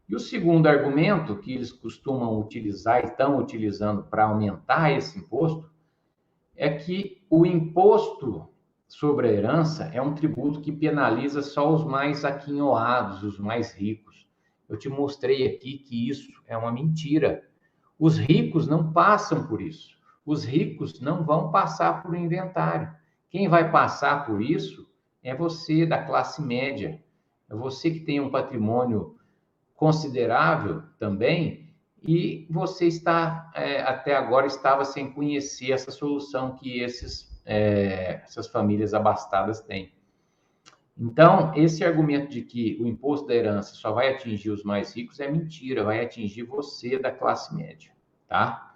E o segundo argumento que eles costumam utilizar e estão utilizando para aumentar esse imposto é que o imposto sobre a herança é um tributo que penaliza só os mais aquinhoados, os mais ricos. Eu te mostrei aqui que isso é uma mentira. Os ricos não passam por isso. Os ricos não vão passar por inventário. Quem vai passar por isso é você da classe média. É você que tem um patrimônio considerável também e você está, até agora, estava sem conhecer essa solução que essas famílias abastadas têm. Então, esse argumento de que o imposto da herança só vai atingir os mais ricos é mentira, vai atingir você da classe média, tá?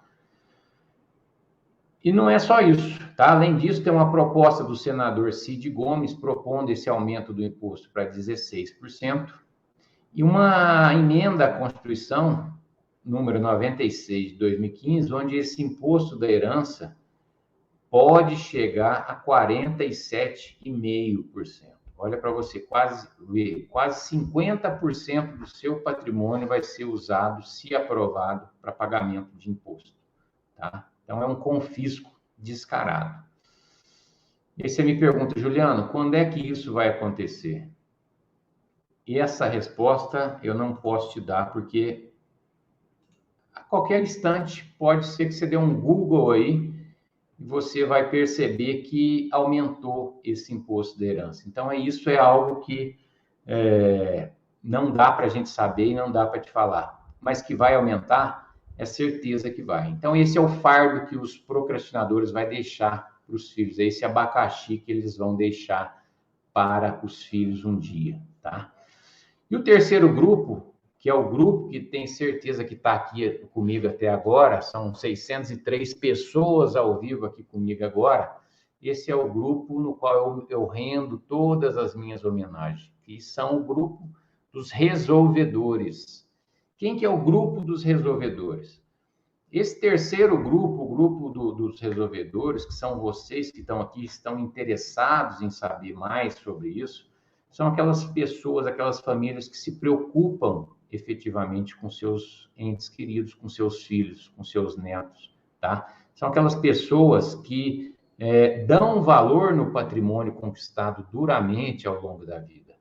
E não é só isso, tá? Além disso, tem uma proposta do senador Cid Gomes propondo esse aumento do imposto para 16% e uma emenda à Constituição, número 96 de 2015, onde esse imposto da herança pode chegar a 47,5%. Olha para você, quase 50% do seu patrimônio vai ser usado, se aprovado, para pagamento de imposto. Tá? Então, é um confisco descarado. E aí você me pergunta, Juliano, quando é que isso vai acontecer? E essa resposta eu não posso te dar, porque a qualquer instante pode ser que você dê um Google aí e você vai perceber que aumentou esse imposto da herança. Então, isso é algo que não dá para a gente saber e não dá para te falar, mas que vai aumentar, é certeza que vai. Então, esse é o fardo que os procrastinadores vão deixar para os filhos, é esse abacaxi que eles vão deixar para os filhos um dia, tá? E o terceiro grupo, que é o grupo que tem certeza que está aqui comigo até agora, são 603 pessoas ao vivo aqui comigo agora. Esse é o grupo no qual eu rendo todas as minhas homenagens, que são o grupo dos resolvedores. Quem que é o grupo dos resolvedores? Esse terceiro grupo, o grupo dos resolvedores, que são vocês que estão aqui, estão interessados em saber mais sobre isso, são aquelas pessoas, aquelas famílias que se preocupam efetivamente com seus entes queridos, com seus filhos, com seus netos, tá? São aquelas pessoas que dão valor no patrimônio conquistado duramente ao longo da vida.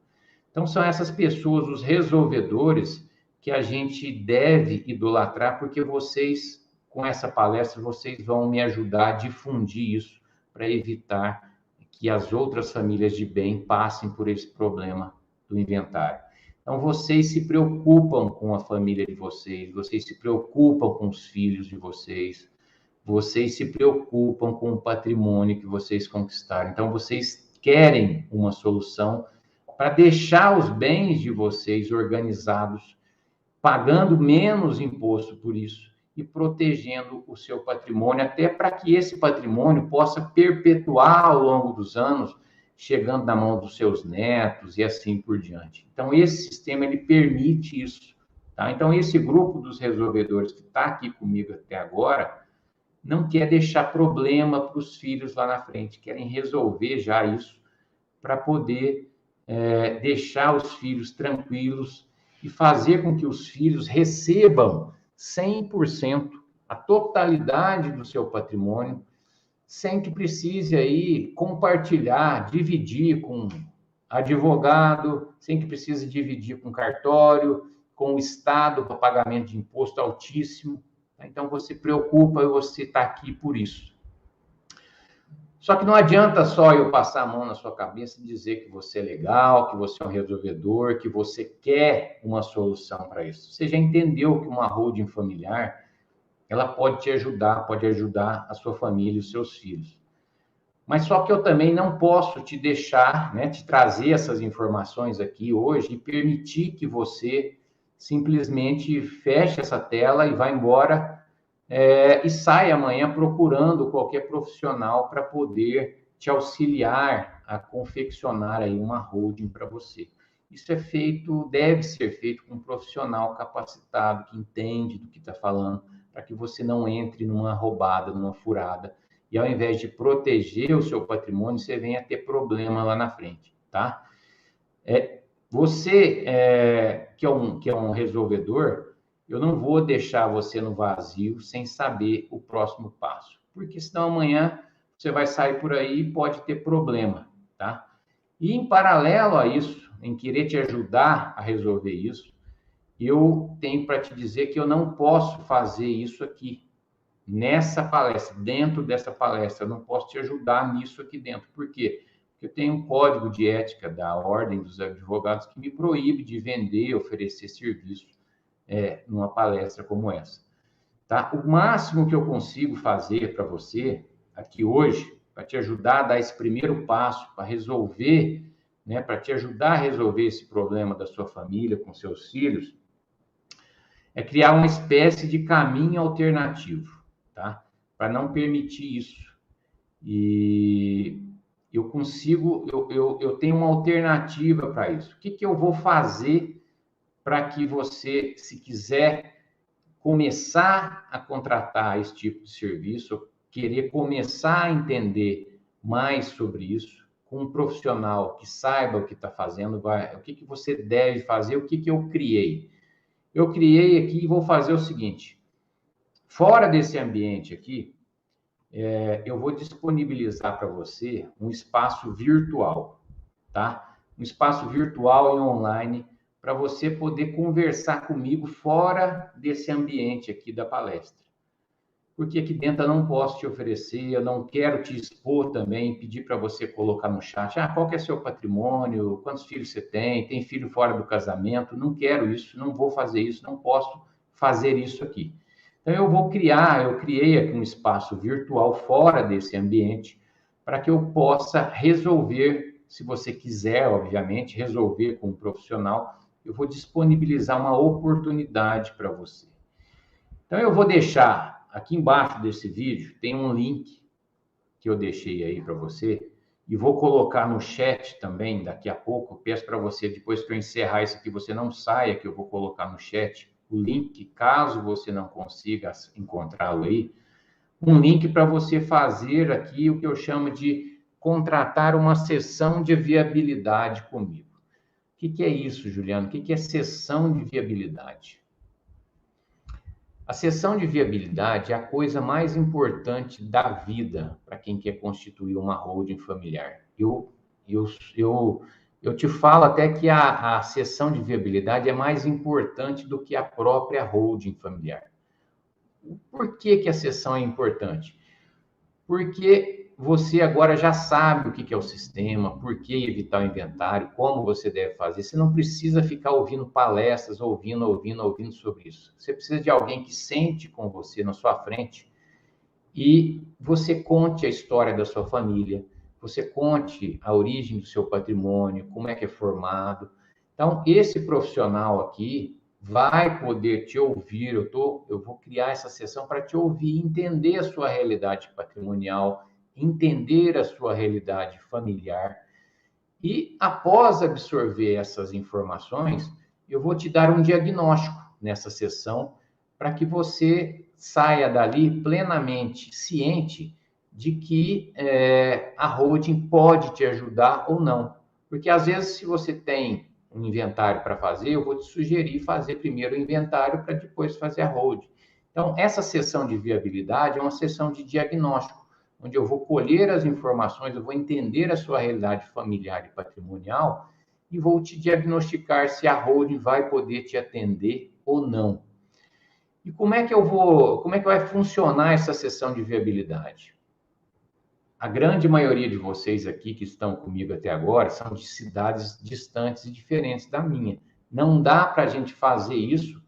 Então, são essas pessoas, os resolvedores, que a gente deve idolatrar, porque vocês, com essa palestra, vocês vão me ajudar a difundir isso para evitar que as outras famílias de bem passem por esse problema do inventário. Então, vocês se preocupam com a família de vocês se preocupam com os filhos de vocês se preocupam com o patrimônio que vocês conquistaram. Então, vocês querem uma solução para deixar os bens de vocês organizados, pagando menos imposto por isso e protegendo o seu patrimônio, até para que esse patrimônio possa perpetuar ao longo dos anos, chegando na mão dos seus netos e assim por diante. Então, esse sistema, ele permite isso, tá? Então, esse grupo dos resolvedores que está aqui comigo até agora, não quer deixar problema para os filhos lá na frente, querem resolver já isso para poder deixar os filhos tranquilos e fazer com que os filhos recebam 100%, a totalidade do seu patrimônio, sem que precise aí compartilhar, dividir com advogado, sem que precise dividir com cartório, com o Estado para pagamento de imposto altíssimo. Então, você preocupa e você está aqui por isso. Só que não adianta só eu passar a mão na sua cabeça e dizer que você é legal, que você é um resolvedor, que você quer uma solução para isso. Você já entendeu que uma holding familiar, ela pode te ajudar, pode ajudar a sua família e os seus filhos. Mas só que eu também não posso te deixar, né, te trazer essas informações aqui hoje e permitir que você simplesmente feche essa tela e vá embora e sai amanhã procurando qualquer profissional para poder te auxiliar a confeccionar aí uma holding para você. Isso é feito, deve ser feito com um profissional capacitado, que entende do que está falando, para que você não entre numa roubada, numa furada, e ao invés de proteger o seu patrimônio, você venha a ter problema lá na frente, tá? Você que é um resolvedor, eu não vou deixar você no vazio sem saber o próximo passo, porque senão amanhã você vai sair por aí e pode ter problema, tá? E em paralelo a isso, em querer te ajudar a resolver isso, eu tenho para te dizer que eu não posso fazer isso aqui, nessa palestra, dentro dessa palestra, eu não posso te ajudar nisso aqui dentro. Por quê? Porque eu tenho um código de ética da Ordem dos Advogados que me proíbe de vender, oferecer serviço numa palestra como essa. Tá? O máximo que eu consigo fazer para você aqui hoje, para te ajudar a dar esse primeiro passo, para resolver, né, para te ajudar a resolver esse problema da sua família com seus filhos, é criar uma espécie de caminho alternativo, tá? Para não permitir isso. E eu consigo, eu tenho uma alternativa para isso. O que eu vou fazer para que você, se quiser começar a contratar esse tipo de serviço, querer começar a entender mais sobre isso, com um profissional que saiba o que está fazendo, o que você deve fazer, o que eu criei. Eu criei aqui e vou fazer o seguinte: fora desse ambiente aqui, eu vou disponibilizar para você um espaço virtual, tá? Um espaço virtual e online para você poder conversar comigo fora desse ambiente aqui da palestra. Porque aqui dentro eu não posso te oferecer, eu não quero te expor também, pedir para você colocar no chat, qual que é seu patrimônio, quantos filhos você tem filho fora do casamento, não quero isso, não vou fazer isso, não posso fazer isso aqui. Então eu criei aqui um espaço virtual fora desse ambiente, para que eu possa resolver, se você quiser, obviamente, resolver com um profissional, eu vou disponibilizar uma oportunidade para você. Então eu vou deixar aqui embaixo desse vídeo, tem um link que eu deixei aí para você, e vou colocar no chat também daqui a pouco. Peço para você, depois que eu encerrar isso aqui, você não saia, que eu vou colocar no chat o link, caso você não consiga encontrá-lo aí, um link para você fazer aqui o que eu chamo de contratar uma sessão de viabilidade comigo. O que é isso, Juliano? O que é sessão de viabilidade? A sessão de viabilidade é a coisa mais importante da vida para quem quer constituir uma holding familiar. Eu te falo até que a sessão de viabilidade é mais importante do que a própria holding familiar. Por que a sessão é importante? Porque você agora já sabe o que é o sistema, por que evitar o inventário, como você deve fazer. Você não precisa ficar ouvindo palestras, ouvindo sobre isso. Você precisa de alguém que sente com você na sua frente e você conte a história da sua família, você conte a origem do seu patrimônio, como é que é formado. Então, esse profissional aqui vai poder te ouvir. Eu vou criar essa sessão para te ouvir, entender a sua realidade patrimonial, entender a sua realidade familiar. E após absorver essas informações, eu vou te dar um diagnóstico nessa sessão para que você saia dali plenamente ciente de que a holding pode te ajudar ou não. Porque às vezes, se você tem um inventário para fazer, eu vou te sugerir fazer primeiro o inventário para depois fazer a holding. Então, essa sessão de viabilidade é uma sessão de diagnóstico, onde eu vou colher as informações, eu vou entender a sua realidade familiar e patrimonial e vou te diagnosticar se a holding vai poder te atender ou não. E como é que vai funcionar essa sessão de viabilidade? A grande maioria de vocês aqui que estão comigo até agora são de cidades distantes e diferentes da minha. Não dá para a gente fazer isso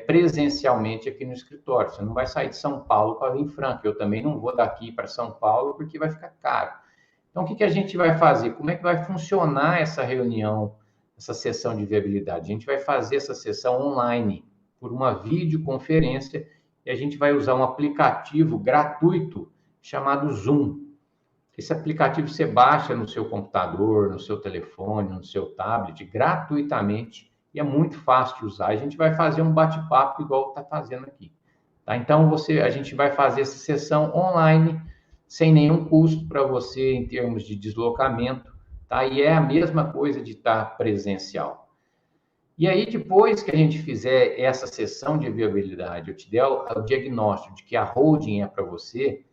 presencialmente aqui no escritório. Você não vai sair de São Paulo para vir em Franca. Eu também não vou daqui para São Paulo porque vai ficar caro. Então, o que a gente vai fazer? Como é que vai funcionar essa reunião, essa sessão de viabilidade? A gente vai fazer essa sessão online, por uma videoconferência, e a gente vai usar um aplicativo gratuito chamado Zoom. Esse aplicativo você baixa no seu computador, no seu telefone, no seu tablet, gratuitamente, e é muito fácil de usar. A gente vai fazer um bate-papo igual está fazendo aqui. Tá? Então, a gente vai fazer essa sessão online, sem nenhum custo para você em termos de deslocamento, tá? E é a mesma coisa de estar presencial. E aí, depois que a gente fizer essa sessão de viabilidade, eu te der o diagnóstico de que a holding é para você,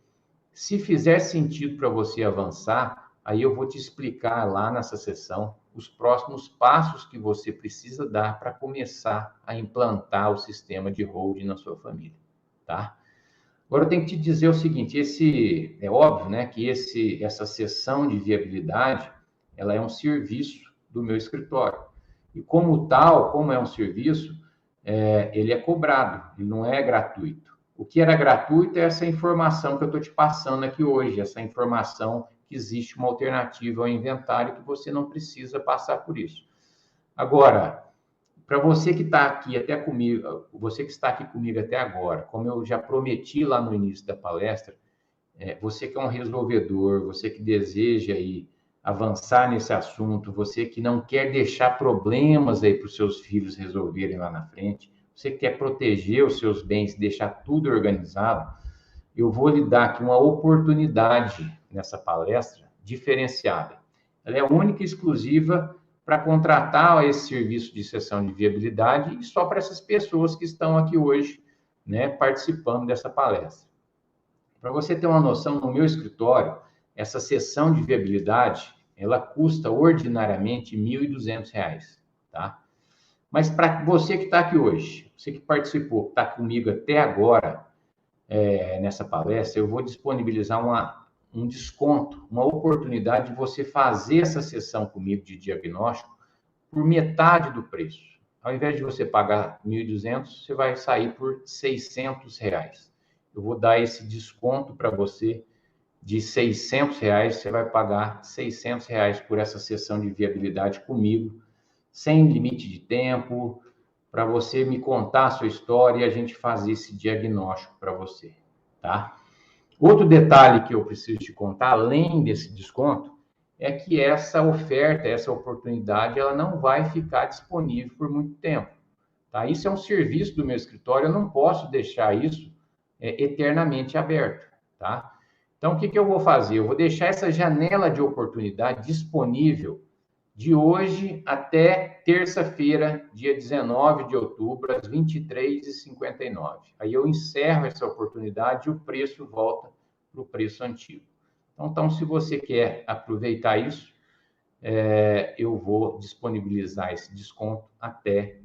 se fizer sentido para você avançar, aí eu vou te explicar lá nessa sessão os próximos passos que você precisa dar para começar a implantar o sistema de holding na sua família, tá? Agora eu tenho que te dizer o seguinte, é óbvio, né, que essa sessão de viabilidade, ela é um serviço do meu escritório. E como tal, como é um serviço, ele é cobrado, ele não é gratuito. O que era gratuito é essa informação que eu estou te passando aqui hoje, essa informação que existe uma alternativa ao inventário que você não precisa passar por isso. Agora, para você que está aqui até comigo, você que está aqui comigo até agora, como eu já prometi lá no início da palestra, você que é um resolvedor, você que deseja aí avançar nesse assunto, você que não quer deixar problemas aí para os seus filhos resolverem lá na frente, você que quer proteger os seus bens, deixar tudo organizado, eu vou lhe dar aqui uma oportunidade nessa palestra diferenciada. Ela é única e exclusiva para contratar esse serviço de sessão de viabilidade e só para essas pessoas que estão aqui hoje, né, participando dessa palestra. Para você ter uma noção, no meu escritório, essa sessão de viabilidade, ela custa ordinariamente R$ 1.200, tá? Mas para você que está aqui hoje, você que participou, que está comigo até agora, nessa palestra, eu vou disponibilizar um desconto, uma oportunidade de você fazer essa sessão comigo de diagnóstico por metade do preço. Ao invés de você pagar 1.200, você vai sair por R$ 600. Eu vou dar esse desconto para você de R$ 600, você vai pagar R$ 600 por essa sessão de viabilidade comigo, sem limite de tempo, para você me contar a sua história e a gente fazer esse diagnóstico para você, tá? Outro detalhe que eu preciso te contar, além desse desconto, é que essa oferta, essa oportunidade, ela não vai ficar disponível por muito tempo, tá? Isso é um serviço do meu escritório, eu não posso deixar isso eternamente aberto, tá? Então, o que eu vou fazer? Eu vou deixar essa janela de oportunidade disponível de hoje até terça-feira, dia 19 de outubro, às 23h59. Aí eu encerro essa oportunidade e o preço volta para o preço antigo. Então, se você quer aproveitar isso, eu vou disponibilizar esse desconto até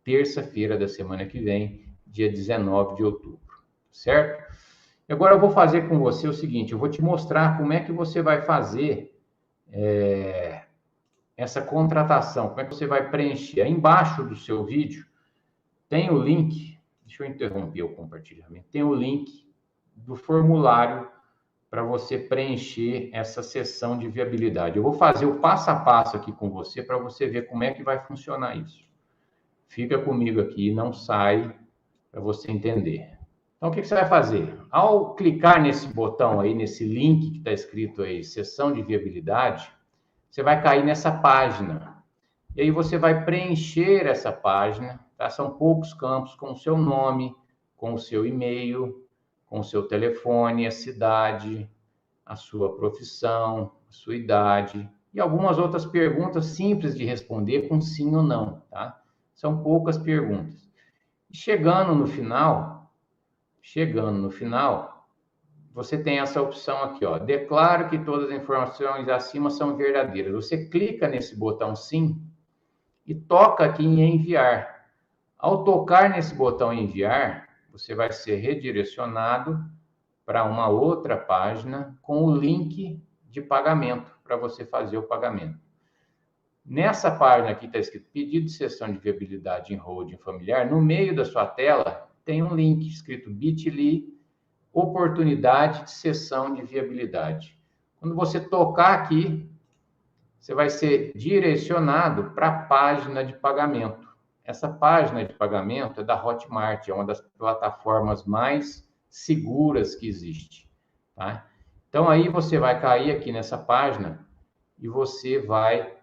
terça-feira da semana que vem, dia 19 de outubro, certo? E agora eu vou fazer com você o seguinte, eu vou te mostrar como é que você vai fazer essa contratação, como é que você vai preencher. Aí embaixo do seu vídeo tem o link, deixa eu interromper o compartilhamento, tem o link do formulário para você preencher essa sessão de viabilidade. Eu vou fazer o passo a passo aqui com você para você ver como é que vai funcionar isso. Fica comigo aqui, não sai, para você entender. Então, o que você vai fazer? Ao clicar nesse botão aí, nesse link que está escrito aí, sessão de viabilidade, você vai cair nessa página. E aí você vai preencher essa página, tá? São poucos campos com o seu nome, com o seu e-mail, com o seu telefone, a cidade, a sua profissão, a sua idade e algumas outras perguntas simples de responder com sim ou não, tá? São poucas perguntas. E chegando no final, você tem essa opção aqui, ó. Declaro que todas as informações acima são verdadeiras. Você clica nesse botão sim e toca aqui em enviar. Ao tocar nesse botão enviar, você vai ser redirecionado para uma outra página com o link de pagamento para você fazer o pagamento. Nessa página aqui está escrito pedido de sessão de viabilidade em holding familiar. No meio da sua tela tem um link escrito bit.ly oportunidade de sessão de viabilidade. Quando você tocar aqui, você vai ser direcionado para a página de pagamento. Essa página de pagamento é da Hotmart, é uma das plataformas mais seguras que existe, tá? Então, aí você vai cair aqui nessa página e você vai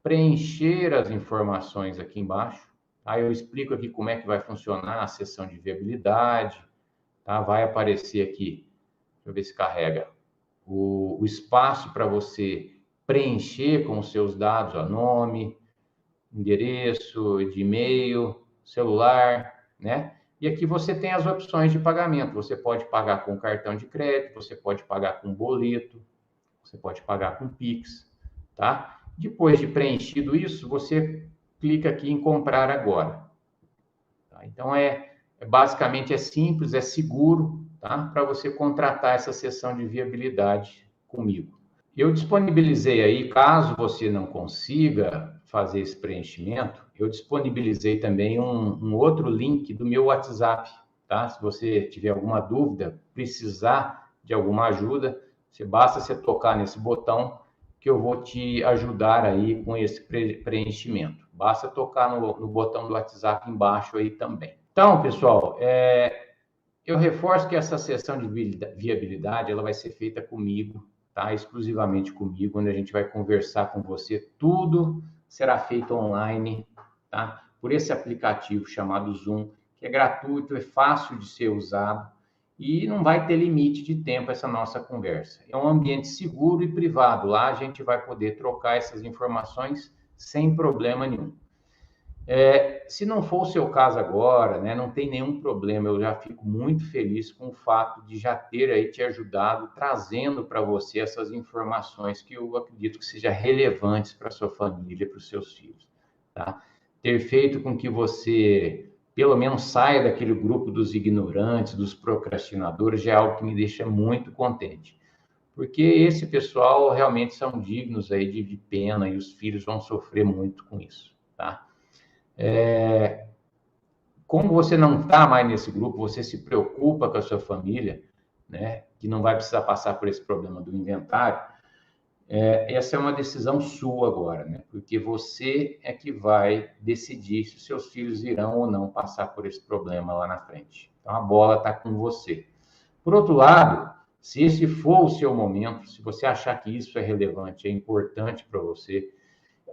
preencher as informações aqui embaixo. Aí eu explico aqui como é que vai funcionar a sessão de viabilidade, tá? Vai aparecer aqui, deixa eu ver se carrega, o espaço para você preencher com os seus dados, ó, nome, endereço de e-mail, celular, né? E aqui você tem as opções de pagamento. Você pode pagar com cartão de crédito, você pode pagar com boleto, você pode pagar com Pix, tá? Depois de preenchido isso, você clica aqui em comprar agora. Tá? Então, basicamente é simples, é seguro, tá? Para você contratar essa sessão de viabilidade comigo. Eu disponibilizei aí, caso você não consiga fazer esse preenchimento, eu disponibilizei também um outro link do meu WhatsApp, tá? Se você tiver alguma dúvida, precisar de alguma ajuda, basta você tocar nesse botão que eu vou te ajudar aí com esse preenchimento. Basta tocar no botão do WhatsApp embaixo aí também. Então, pessoal, eu reforço que essa sessão de viabilidade ela vai ser feita comigo, tá? Exclusivamente comigo, onde a gente vai conversar com você. Tudo será feito online, tá? Por esse aplicativo chamado Zoom, que é gratuito, é fácil de ser usado e não vai ter limite de tempo essa nossa conversa. É um ambiente seguro e privado. Lá a gente vai poder trocar essas informações sem problema nenhum. Se não for o seu caso agora, né, não tem nenhum problema, eu já fico muito feliz com o fato de já ter aí te ajudado, trazendo para você essas informações que eu acredito que sejam relevantes para sua família, para os seus filhos, tá? Ter feito com que você, pelo menos, saia daquele grupo dos ignorantes, dos procrastinadores, já é algo que me deixa muito contente. Porque esse pessoal realmente são dignos aí de pena e os filhos vão sofrer muito com isso, tá? Como você não está mais nesse grupo, você se preocupa com a sua família, né? Que não vai precisar passar por esse problema do inventário. Essa é uma decisão sua agora, né? Porque você é que vai decidir se os seus filhos irão ou não passar por esse problema lá na frente. Então a bola está com você. Por outro lado, se esse for o seu momento, se você achar que isso é relevante, é importante para você,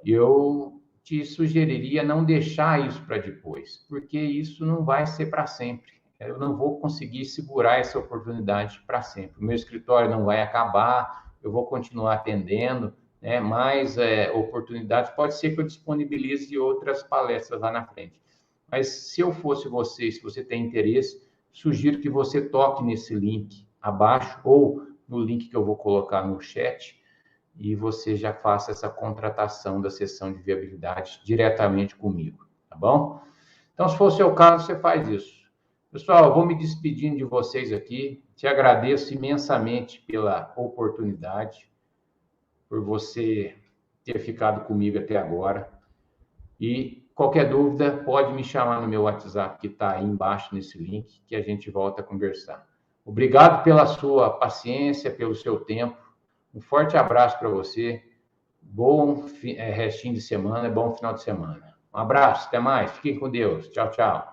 eu te sugeriria não deixar isso para depois, porque isso não vai ser para sempre. Eu não vou conseguir segurar essa oportunidade para sempre. O meu escritório não vai acabar, eu vou continuar atendendo, né? Mais oportunidades. Pode ser que eu disponibilize outras palestras lá na frente. Mas se eu fosse você, se você tem interesse, sugiro que você toque nesse link abaixo ou no link que eu vou colocar no chat e você já faça essa contratação da sessão de viabilidade diretamente comigo, tá bom? Então, se for o seu caso, você faz isso. Pessoal, eu vou me despedindo de vocês aqui. Te agradeço imensamente pela oportunidade, por você ter ficado comigo até agora. E qualquer dúvida, pode me chamar no meu WhatsApp, que está aí embaixo nesse link, que a gente volta a conversar. Obrigado pela sua paciência, pelo seu tempo. Um forte abraço para você. Bom restinho de semana, bom final de semana. Um abraço, até mais. Fiquem com Deus. Tchau, tchau.